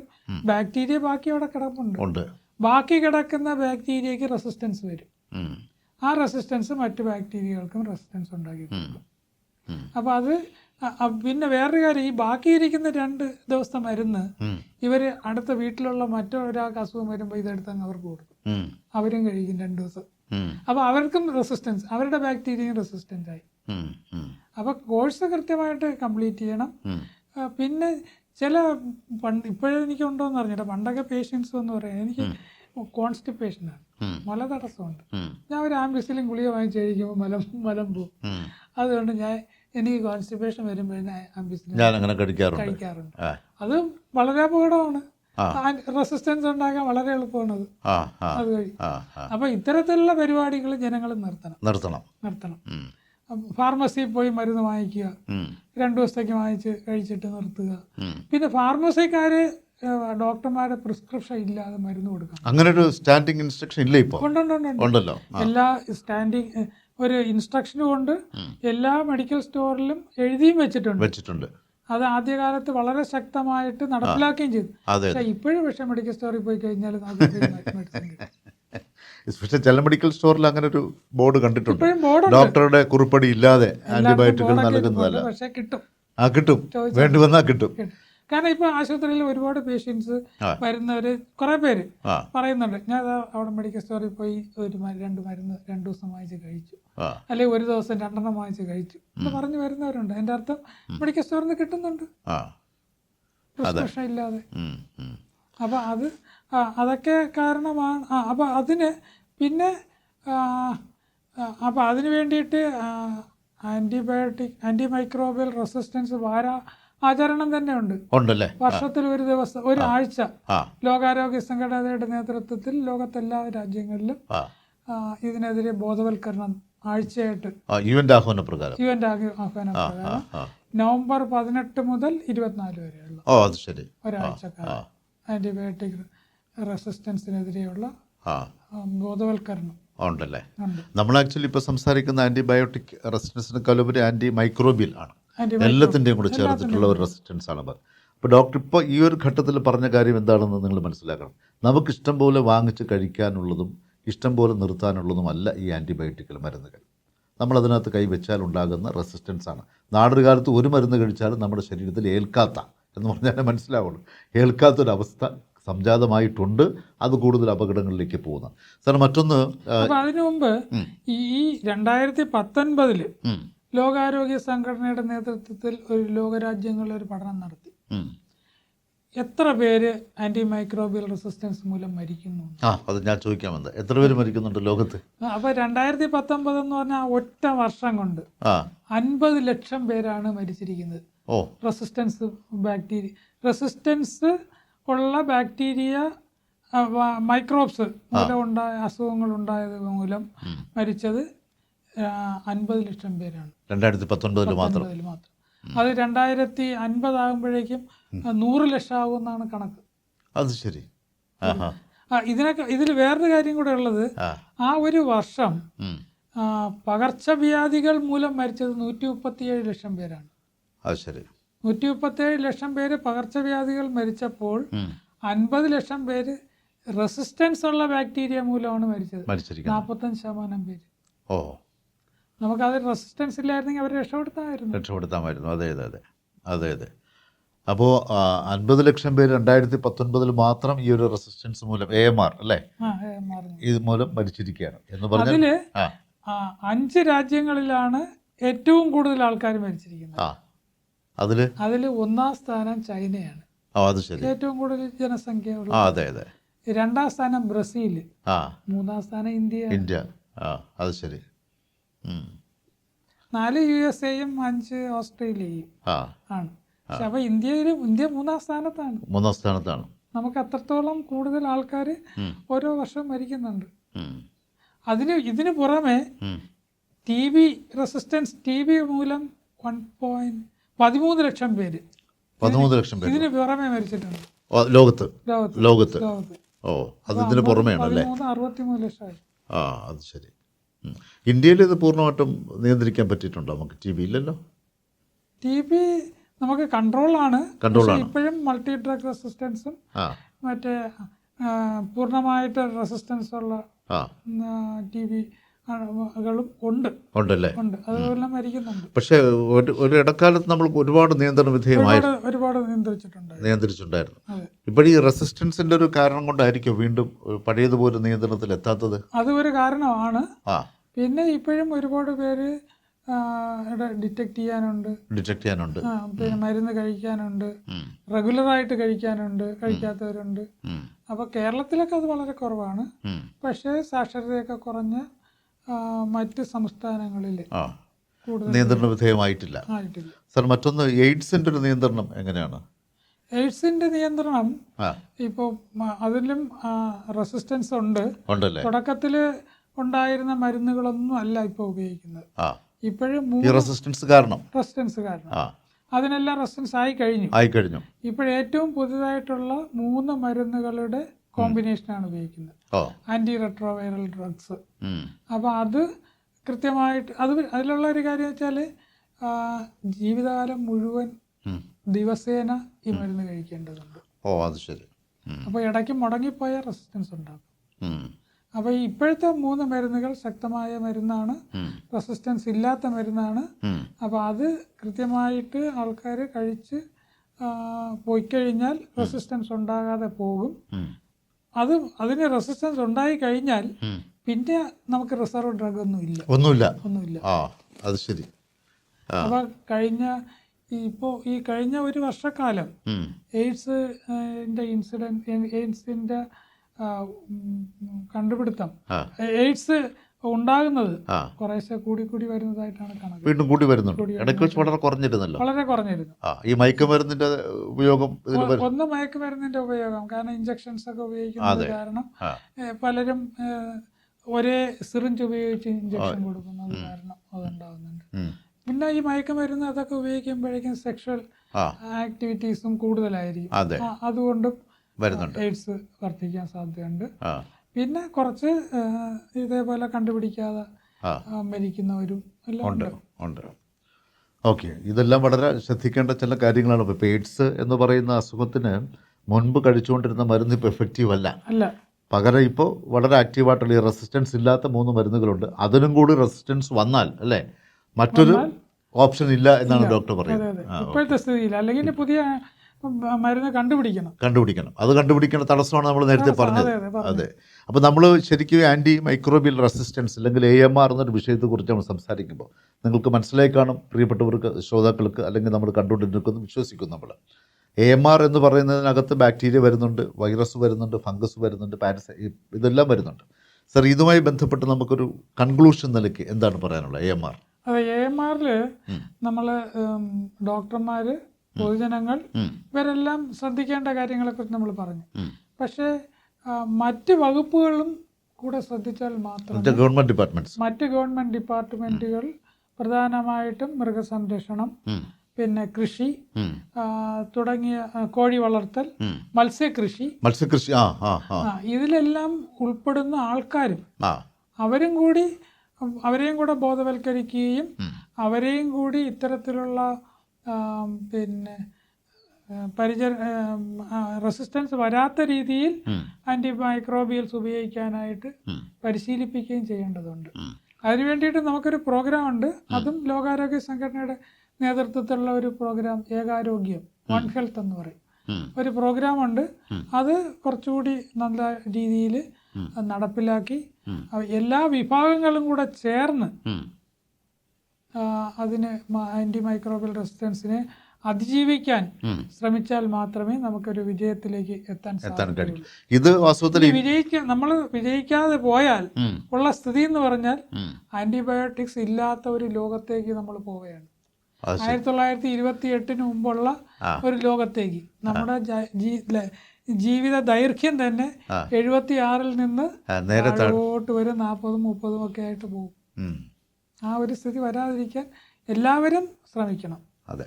ബാക്ടീരിയ ബാക്കി അവിടെ കിടപ്പുണ്ട്. ബാക്കി കിടക്കുന്ന ബാക്ടീരിയക്ക് റെസിസ്റ്റൻസ് വരും. ആ റെസിസ്റ്റൻസ് മറ്റു ബാക്ടീരിയകൾക്കും റെസിസ്റ്റൻസ് ഉണ്ടാക്കി കൊടുക്കും. അപ്പോൾ അത് പിന്നെ വേറൊരു കാര്യം, ഈ ബാക്കിയിരിക്കുന്ന 2 ദിവസത്തെ മരുന്ന് ഇവർ അടുത്ത വീട്ടിലുള്ള മറ്റൊരാൾക്ക് അസുഖം വരുമ്പോൾ ഇതെടുത്തങ്ങ് അവർക്ക് കൊടുക്കും, അവരും കഴിക്കും 2 ദിവസം. അപ്പോൾ അവർക്കും റെസിസ്റ്റൻസ്, അവരുടെ ബാക്ടീരിയയും റെസിസ്റ്റൻ്റ് ആയി. അപ്പോൾ കോഴ്സ് കൃത്യമായിട്ട് കംപ്ലീറ്റ് ചെയ്യണം. പിന്നെ ചില ഇപ്പോഴെനിക്കുണ്ടോയെന്ന് അറിഞ്ഞിട്ട്, പണ്ടൊക്കെ പേഷ്യൻസ് എന്ന് പറയാം എനിക്ക് കോൺസ്റ്റിപ്പേഷനാണ്, മലതടസ്സമുണ്ട്. ഞാൻ ഒരു ആംബിസിലും ഗുളിക വാങ്ങിച്ച് കഴിക്കുമ്പോൾ മലം പോകും. അതുകൊണ്ട് എനിക്ക് കോൺസ്റ്റിപ്പേഷൻ വരുമ്പോഴേ ആംബിസിലിൻ കഴിക്കാറുണ്ട്. അത് വളരെ അപകടമാണ്, റെസിസ്റ്റൻസ് ഉണ്ടാക്കാൻ വളരെ എളുപ്പമാണ് അത് കഴിയും. അപ്പോൾ ഇത്തരത്തിലുള്ള പരിപാടികൾ ജനങ്ങൾ നിർത്തണം. ഫാർമസിയിൽ പോയി മരുന്ന് വാങ്ങിക്കുക, 2 ദിവസത്തേക്ക് വാങ്ങിച്ച് കഴിച്ചിട്ട് നിർത്തുക. പിന്നെ ഫാർമസിക്കാര് ഡോക്ടർമാരുടെ പ്രിസ്ക്രിപ്ഷൻ ഇല്ലാതെ മരുന്ന് കൊടുക്കണം. അങ്ങനെ ഒരു സ്റ്റാൻഡിംഗ് ഇൻസ്ട്രക്ഷൻ ഇല്ല ഇപ്പോൾ? ഉണ്ടല്ലോ. എല്ലാ സ്റ്റാൻഡിംഗ് ഒരു ഇൻസ്ട്രക്ഷനും ഉണ്ട്, എല്ലാ മെഡിക്കൽ സ്റ്റോറിലും എഴുതിയും വെച്ചിട്ടുണ്ട്. അത് ആദ്യകാലത്ത് വളരെ ശക്തമായിട്ട് നടപ്പിലാക്കുകയും ചെയ്തു. പക്ഷേ ഇപ്പോഴും മെഡിക്കൽ സ്റ്റോറിൽ പോയി കഴിഞ്ഞാൽ ചില മെഡിക്കൽ സ്റ്റോറിൽ അങ്ങനെ ഒരു ബോർഡ് കണ്ടിട്ടുണ്ട്, ഡോക്ടറുടെ കുറിപ്പടി ഇല്ലാതെ ആന്റിബയോട്ടിക്കുകൾ നൽകുന്നതല്ല. പക്ഷേ കിട്ടും, വേണ്ടി വന്നാൽ കിട്ടും. കാരണം ഇപ്പോൾ ആശുപത്രിയിൽ ഒരുപാട് പേഷ്യൻസ് വരുന്നവർ കുറേ പേര് പറയുന്നുണ്ട്, ഞാൻ അവിടെ മെഡിക്കൽ സ്റ്റോറിൽ പോയി 2 മരുന്ന് 2 ദിവസം വാങ്ങിച്ച് കഴിച്ചു, അല്ലെങ്കിൽ 1 ദിവസം 2 വാങ്ങിച്ച് കഴിച്ചു എന്ന് പറഞ്ഞു വരുന്നവരുണ്ട്. എൻ്റെ അർത്ഥം മെഡിക്കൽ സ്റ്റോറിൽ നിന്ന് കിട്ടുന്നുണ്ട് പ്രിസ്ക്രിപ്ഷൻ ഇല്ലാതെ. അപ്പോൾ അതൊക്കെ കാരണമാണ്. അപ്പോൾ പിന്നെ അപ്പോൾ അതിന് വേണ്ടിയിട്ട് ആൻറ്റിമൈക്രോബിയൽ റെസിസ്റ്റൻസ് ആചരണം തന്നെ ഉണ്ടല്ലേ? വർഷത്തിൽ 1 ദിവസം, 1 ആഴ്ച ലോകാരോഗ്യ സംഘടനയുടെ നേതൃത്വത്തിൽ ലോകത്തെല്ലാ രാജ്യങ്ങളിലും ഇതിനെതിരെ ബോധവൽക്കരണം ആഴ്ചയായിട്ട് ഇവന്റ് ആഹ്വാന പ്രകാരം നവംബർ 18 മുതൽ 24 വരെയുള്ള ഒരാഴ്ചക്കാലം ആന്റിബയോട്ടിക് റെസിസ്റ്റൻസിനെതിരെയുള്ള ബോധവൽക്കരണം ഉണ്ടല്ലേ? നമ്മൾ ആക്ച്വലി ഇപ്പോൾ സംസാരിക്കുന്ന ആന്റിബയോട്ടിക് റെസിസ്റ്റൻസിനെക്കാളുപരി ആന്റി മൈക്രോബിയൽ ആണ്, എല്ലാത്തിൻ്റെയും കൂടെ ചേർത്തിട്ടുള്ള ഒരു റെസിസ്റ്റൻസ് ആണ്. അപ്പോൾ ഡോക്ടർ ഇപ്പോൾ ഈ ഒരു ഘട്ടത്തിൽ പറഞ്ഞ കാര്യം എന്താണെന്ന് നിങ്ങൾ മനസ്സിലാക്കണം. നമുക്ക് ഇഷ്ടം പോലെ വാങ്ങിച്ച് കഴിക്കാനുള്ളതും ഇഷ്ടം പോലെ നിർത്താനുള്ളതുമല്ല ഈ ആൻറ്റിബയോട്ടിക്കൽ മരുന്നുകൾ. നമ്മളതിനകത്ത് കൈവച്ചാൽ ഉണ്ടാകുന്ന റെസിസ്റ്റൻസ് ആണ്. നാടൊരു കാലത്ത് ഒരു മരുന്ന് കഴിച്ചാലും നമ്മുടെ ശരീരത്തിൽ ഏൽക്കാത്ത എന്ന് പറഞ്ഞാൽ മനസ്സിലാവുള്ളൂ, ഏൽക്കാത്തൊരവസ്ഥ സംജാതമായിട്ടുണ്ട്. അത് കൂടുതൽ അപകടങ്ങളിലേക്ക് പോകുന്നത്. സാർ മറ്റൊന്ന്, അപ്പോൾ അതിനു മുമ്പ് ഈ 2019 ലോകാരോഗ്യ സംഘടനയുടെ നേതൃത്വത്തിൽ ഒരു ലോകരാജ്യങ്ങളിൽ ഒരു പഠനം നടത്തി. എത്ര പേര് ആന്റി മൈക്രോബിയൽ റെസിസ്റ്റൻസ് മൂലം മരിക്കുന്നു? അത് ഞാൻ ചോദിക്കാമെന്ന്. എത്ര പേര് മരിക്കുന്നുണ്ട് ലോകത്ത്? അപ്പോൾ 2019 എന്ന് പറഞ്ഞാൽ ഒറ്റ വർഷം കൊണ്ട് 50 ലക്ഷം പേരാണ് മരിച്ചിരിക്കുന്നത്. റെസിസ്റ്റൻസ് ബാക്ടീരിയ, റെസിസ്റ്റൻസ് ഉള്ള ബാക്ടീരിയ മൈക്രോബ്സ് മൂലം ഉണ്ടായ അസുഖങ്ങൾ ഉണ്ടായത് മൂലം മരിച്ചത് 50 ലക്ഷം പേരാണ് 2019 മാത്രം. അത് 2050 ആകുമ്പോഴേക്കും 100 ലക്ഷം ആകുമെന്നാണ് കണക്ക്. അത് ശരി. ഇതിൽ വേറൊരു കാര്യം കൂടെ ഉള്ളത്, ആ ഒരു വർഷം പകർച്ചവ്യാധികൾ മൂലം മരിച്ചത് 137 ലക്ഷം പേരാണ്. അത് ശരി. 137 ലക്ഷം പേര് പകർച്ചവ്യാധികൾ മരിച്ചപ്പോൾ 50 ലക്ഷം പേര് റെസിസ്റ്റൻസ് ഉള്ള ബാക്ടീരിയ മൂലമാണ് മരിച്ചത്. 45% പേര്. നമുക്കത് റെസിസ്റ്റൻസ് ഇല്ലായിരുന്നെങ്കിൽ അവർ രക്ഷപ്പെടുത്താമായിരുന്നു. അതെ. അപ്പോൾ 50 ലക്ഷം പേര് 2019 മാത്രം ഈ ഒരു റെസിസ്റ്റൻസ് മൂലം AMR അല്ലേ, ഇത് മൂലം മരിച്ചിരിക്കുകയാണ് എന്ന് പറഞ്ഞാൽ അതില് 5 രാജ്യങ്ങളിലാണ് ഏറ്റവും കൂടുതൽ ആൾക്കാർ മരിച്ചിരിക്കുന്നത്. അതില് 1-ാം സ്ഥാനം ചൈനയാണ്. അത് ശരി. ഏറ്റവും കൂടുതൽ ജനസംഖ്യ ഉള്ള. അതെ. 2-ാം സ്ഥാനം ബ്രസീൽ, 3-ാം സ്ഥാനം ഇന്ത്യ. അത് ശരി. 4 USA-യും 5 ഓസ്ട്രേലിയയും ആണ്. പക്ഷെ അപ്പൊ ഇന്ത്യ 3-ാം സ്ഥാനത്താണ്. നമുക്ക് അത്രത്തോളം കൂടുതൽ ആൾക്കാർ ഓരോ വർഷം മരിക്കുന്നുണ്ട്. ഇതിന് പുറമെ TB റെസിസ്റ്റൻസ്, TB മൂലം 13 ലക്ഷം പേര് ഇതിന് പുറമെ മരിച്ചിട്ടുണ്ട് ലോകത്ത്. അത് ഇതിന് പുറമെയാണ് അല്ലേ? 63 ലക്ഷമായി. അത് ശരി. ഇന്ത്യയിൽ ഇത് പൂർണ്ണമായിട്ടും നിയന്ത്രിക്കാൻ പറ്റിയിട്ടുണ്ടോ നമുക്ക്? TB ഇല്ലല്ലോ. TB നമുക്ക് കൺട്രോളാണ്. ഇപ്പോഴും മൾട്ടി ഡ്രഗ് റെസിസ്റ്റൻസും മറ്റേ പൂർണ്ണമായിട്ട് റെസിസ്റ്റൻസ് ഉള്ള TB കളും ഉണ്ടല്ലേ? അതുപോലെ മരിക്കുന്നുണ്ട്. പക്ഷേ ഒരു ഇടക്കാലത്ത് നമ്മൾ ഒരുപാട് നിയന്ത്രണ വിധേയമായിരുന്നു, ഒരുപാട് നിയന്ത്രിച്ചിട്ടുണ്ടായിരുന്നു. ഇപ്പോഴീ റെസിസ്റ്റൻസിന്റെ ഒരു കാരണം കൊണ്ടായിരിക്കും വീണ്ടും പഴയതുപോലെ നിയന്ത്രണത്തിൽ എത്താത്തത്? അത് ഒരു കാരണമാണ്. പിന്നെ ഇപ്പോഴും ഒരുപാട് പേര് ഡിറ്റക്ട് ചെയ്യാനുണ്ട്. പിന്നെ മരുന്ന് കഴിക്കാനുണ്ട്, റെഗുലറായിട്ട് കഴിക്കാത്തവരുണ്ട്. അപ്പോൾ കേരളത്തിലൊക്കെ അത് വളരെ കുറവാണ്. പക്ഷേ സാക്ഷരതയൊക്കെ കുറഞ്ഞ മറ്റ് സംസ്ഥാനങ്ങളിൽ നിയന്ത്രണ വിധേയമായിട്ടില്ല. സാർ മറ്റൊന്ന്, എയ്ഡ്സിന്റെ ഒരു നിയന്ത്രണം എങ്ങനെയാണ്? എയ്ഡ്സിന്റെ നിയന്ത്രണം ഇപ്പോൾ അതിലും റെസിസ്റ്റൻസ് ഉണ്ട്. തുടക്കത്തിൽ ഉണ്ടായിരുന്ന മരുന്നുകളൊന്നും അല്ല ഇപ്പോൾ ഉപയോഗിക്കുന്നത്. ഇപ്പോഴും റെസിസ്റ്റൻസ് കാരണം അതിനെല്ലാം റെസിസ്റ്റൻസ് ആയി കഴിഞ്ഞു. ഇപ്പോഴേറ്റവും പുതുതായിട്ടുള്ള 3 മരുന്നുകളുടെ കോമ്പിനേഷനാണ് ഉപയോഗിക്കുന്നത്, ആന്റി റെട്രോവൈറൽ ഡ്രഗ്സ്. അപ്പോൾ അത് കൃത്യമായിട്ട് അതിലുള്ള ഒരു കാര്യം വെച്ചാൽ ജീവിതകാലം മുഴുവൻ ദിവസേന ഈ മരുന്ന് കഴിക്കേണ്ടതുണ്ട്. അപ്പോൾ ഇടയ്ക്ക് മുടങ്ങിപ്പോയ റെസിസ്റ്റൻസ് ഉണ്ടാകും. അപ്പോൾ ഇപ്പോഴത്തെ 3 മരുന്നുകൾ ശക്തമായ മരുന്നാണ്, റെസിസ്റ്റൻസ് ഇല്ലാത്ത മരുന്നാണ്. അപ്പോൾ അത് കൃത്യമായിട്ട് ആൾക്കാർ കഴിച്ച് പോയിക്കഴിഞ്ഞാൽ റെസിസ്റ്റൻസ് ഉണ്ടാകാതെ പോകും. അതിന് റെസിസ്റ്റൻസ് ഉണ്ടായി കഴിഞ്ഞാൽ പിന്നെ നമുക്ക് റിസർവ് ഡ്രഗ് ഒന്നുമില്ല. അത് ശരി. അപ്പോൾ ഈ കഴിഞ്ഞ ഒരു വർഷക്കാലം എയ്ഡ്സിന്റെ കണ്ടുപിടുത്തം, എയ്ഡ്സ് ഉണ്ടാകുന്നത് കുറേശ്ശെ കൂടി വരുന്നതായിട്ടാണ് കണക്ക്. വീണ്ടും കൂടി വരുന്നുണ്ട്. ഇടയ്ക്ക് വെച്ച് വളരെ കുറഞ്ഞിരുന്നു. ഈ മയക്കുമരുന്നിന്റെ ഉപയോഗം, മയക്കുമരുന്നിന്റെ ഉപയോഗം, കാരണം ഇഞ്ചക്ഷൻസ് ഒക്കെ ഉപയോഗിക്കുന്നത് കാരണം പലരും ഒരേ സിറിഞ്ച് ഉപയോഗിച്ച് ഇഞ്ചക്ഷൻ കൊടുക്കുന്നത് കാരണം അതുണ്ടാകുന്നുണ്ട്. പിന്നെ ഈ മയക്കുമരുന്ന് അതൊക്കെ ഉപയോഗിക്കുമ്പോഴേക്കും സെക്ഷൽ ആക്ടിവിറ്റീസും കൂടുതലായിരിക്കും. അതുകൊണ്ടും എയ്ഡ്സ് വർദ്ധിക്കാൻ സാധ്യതയുണ്ട്. പിന്നെ കുറച്ച് ഇതേപോലെ കണ്ടുപിടിക്കാതെ മരിക്കുന്നവരും എല്ലാം ഉണ്ട്. ഓക്കെ, ഇതെല്ലാം വളരെ ശ്രദ്ധിക്കേണ്ട ചില കാര്യങ്ങളാണ്. ഇപ്പോൾ എയ്ഡ്സ് എന്ന് പറയുന്ന അസുഖത്തിന് മുൻപ് കഴിച്ചുകൊണ്ടിരുന്ന മരുന്ന് ഇപ്പോൾ എഫക്റ്റീവ് അല്ല. പകരം ഇപ്പോൾ വളരെ ആക്റ്റീവായിട്ടുള്ള ഈ റെസിസ്റ്റൻസ് ഇല്ലാത്ത 3 മരുന്നുകളുണ്ട്. അതിനും കൂടി റെസിസ്റ്റൻസ് വന്നാൽ അല്ലേ മറ്റൊരു ഓപ്ഷൻ ഇല്ല എന്നാണ് ഡോക്ടർ പറയുന്നത്. ഇപ്പോഴത്തെ സ്ഥിതിയിൽ അല്ലെങ്കിൽ ഇനി പുതിയ മരുന്ന് കണ്ടുപിടിക്കണം. അത് കണ്ടുപിടിക്കേണ്ട തടസ്സമാണ് നമ്മൾ നേരത്തെ പറഞ്ഞത്. അതെ. അപ്പോൾ നമ്മൾ ശരിക്കും ആൻറ്റി മൈക്രോബിയൽ റെസിസ്റ്റൻസ് അല്ലെങ്കിൽ AMR എന്നൊരു വിഷയത്തെക്കുറിച്ച് നമ്മൾ സംസാരിക്കുമ്പോൾ നിങ്ങൾക്ക് മനസ്സിലായി കാണും, പ്രിയപ്പെട്ടവർക്ക്, ശ്രോതാക്കൾക്ക്, അല്ലെങ്കിൽ നമ്മൾ കണ്ടുകൊണ്ടിരിക്കുന്നു വിശ്വസിക്കും. നമ്മൾ AMR എന്ന് പറയുന്നതിനകത്ത് ബാക്ടീരിയ വരുന്നുണ്ട്, വൈറസ് വരുന്നുണ്ട്, ഫംഗസ് വരുന്നുണ്ട്, ഇതെല്ലാം വരുന്നുണ്ട്. സർ, ഇതുമായി ബന്ധപ്പെട്ട് നമുക്കൊരു കൺക്ലൂഷൻ നിലയ്ക്ക് എന്താണ് പറയാനുള്ളത്? AMR അതെ, AMRൽ നമ്മൾ ഡോക്ടർമാർ, പൊതുജനങ്ങൾ ഇവരെല്ലാം ശ്രദ്ധിക്കേണ്ട കാര്യങ്ങളെക്കുറിച്ച് നമ്മൾ പറഞ്ഞു. പക്ഷേ മറ്റ് വകുപ്പുകളും കൂടെ ശ്രദ്ധിച്ചാൽ മാത്രമേ മറ്റ് ഗവൺമെൻറ് ഡിപ്പാർട്ട്മെൻറ്റുകൾ പ്രധാനമായിട്ടും മൃഗസംരക്ഷണം, പിന്നെ കൃഷി തുടങ്ങിയ കോഴി വളർത്തൽ, മത്സ്യകൃഷി ഇതിലെല്ലാം ഉൾപ്പെടുന്ന ആൾക്കാരും അവരെയും കൂടെ ബോധവൽക്കരിക്കുകയും അവരെയും കൂടി ഇത്തരത്തിലുള്ള പിന്നെ റെസിസ്റ്റൻസ് വരാത്ത രീതിയിൽ ആൻറ്റി മൈക്രോബിയൽസ് ഉപയോഗിക്കാനായിട്ട് പരിശീലിപ്പിക്കുകയും ചെയ്യേണ്ടതുണ്ട്. അതിനു വേണ്ടിയിട്ട് നമുക്കൊരു പ്രോഗ്രാം ഉണ്ട്. അതും ലോകാരോഗ്യ സംഘടനയുടെ നേതൃത്വത്തിലുള്ള ഒരു പ്രോഗ്രാം, ഏകാരോഗ്യം, വൺ ഹെൽത്ത് എന്ന് പറയും, ഒരു പ്രോഗ്രാമുണ്ട്. അത് കുറച്ചുകൂടി നല്ല രീതിയിൽ നടപ്പിലാക്കി എല്ലാ വിഭാഗങ്ങളും കൂടെ ചേർന്ന് അതിന് ആൻറ്റി മൈക്രോബിയൽ റെസിസ്റ്റൻസിനെ അതിജീവിക്കാൻ ശ്രമിച്ചാൽ മാത്രമേ നമുക്കൊരു വിജയത്തിലേക്ക് എത്താൻ കഴിയൂ. ഇത് വാസ്തവത്തിൽ നമ്മൾ വിജയിക്കാതെ പോയാൽ ഉള്ള സ്ഥിതി എന്ന് പറഞ്ഞാൽ ആന്റിബയോട്ടിക്സ് ഇല്ലാത്ത ഒരു ലോകത്തേക്ക് നമ്മൾ പോവുകയാണ്. 1928 മുമ്പുള്ള ഒരു ലോകത്തേക്ക്. നമ്മുടെ ജീവിത ദൈർഘ്യം തന്നെ 76-ൽ നിന്ന് താഴോട്ട് വരും, 40-ഉം 30-ഉം ഒക്കെ ആയിട്ട് പോകും. ആ ഒരു സ്ഥിതി വരാതിരിക്കാൻ എല്ലാവരും ശ്രമിക്കണം. അതെ,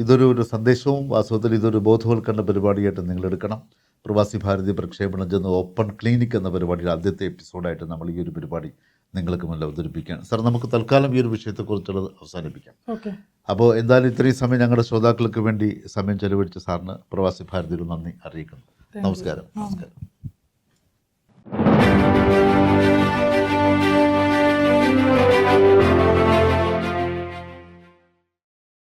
ഇതൊരു സന്ദേശവും വാസ്തവത്തിൽ ഇതൊരു ബോധവൽക്കരണ പരിപാടിയായിട്ട് നിങ്ങൾ എടുക്കണം. പ്രവാസി ഭാരതി പ്രക്ഷേപണം ചെയ്യുന്ന ഓപ്പൺ ക്ലിനിക് എന്ന പരിപാടിയുടെ ആദ്യത്തെ എപ്പിസോഡായിട്ട് നമ്മൾ ഈ ഒരു പരിപാടി നിങ്ങൾക്ക് മുന്നിൽ അവതരിപ്പിക്കുകയാണ്. സാർ, നമുക്ക് തൽക്കാലം ഈ ഒരു വിഷയത്തെക്കുറിച്ചുള്ളത് അവസാനിപ്പിക്കാം. അപ്പോൾ എന്തായാലും ഇത്രയും സമയം ഞങ്ങളുടെ ശ്രോതാക്കൾക്ക് വേണ്ടി സമയം ചെലവഴിച്ച സാറിന് പ്രവാസി ഭാരതിയിൽ നന്ദി അറിയിക്കുന്നു. നമസ്കാരം.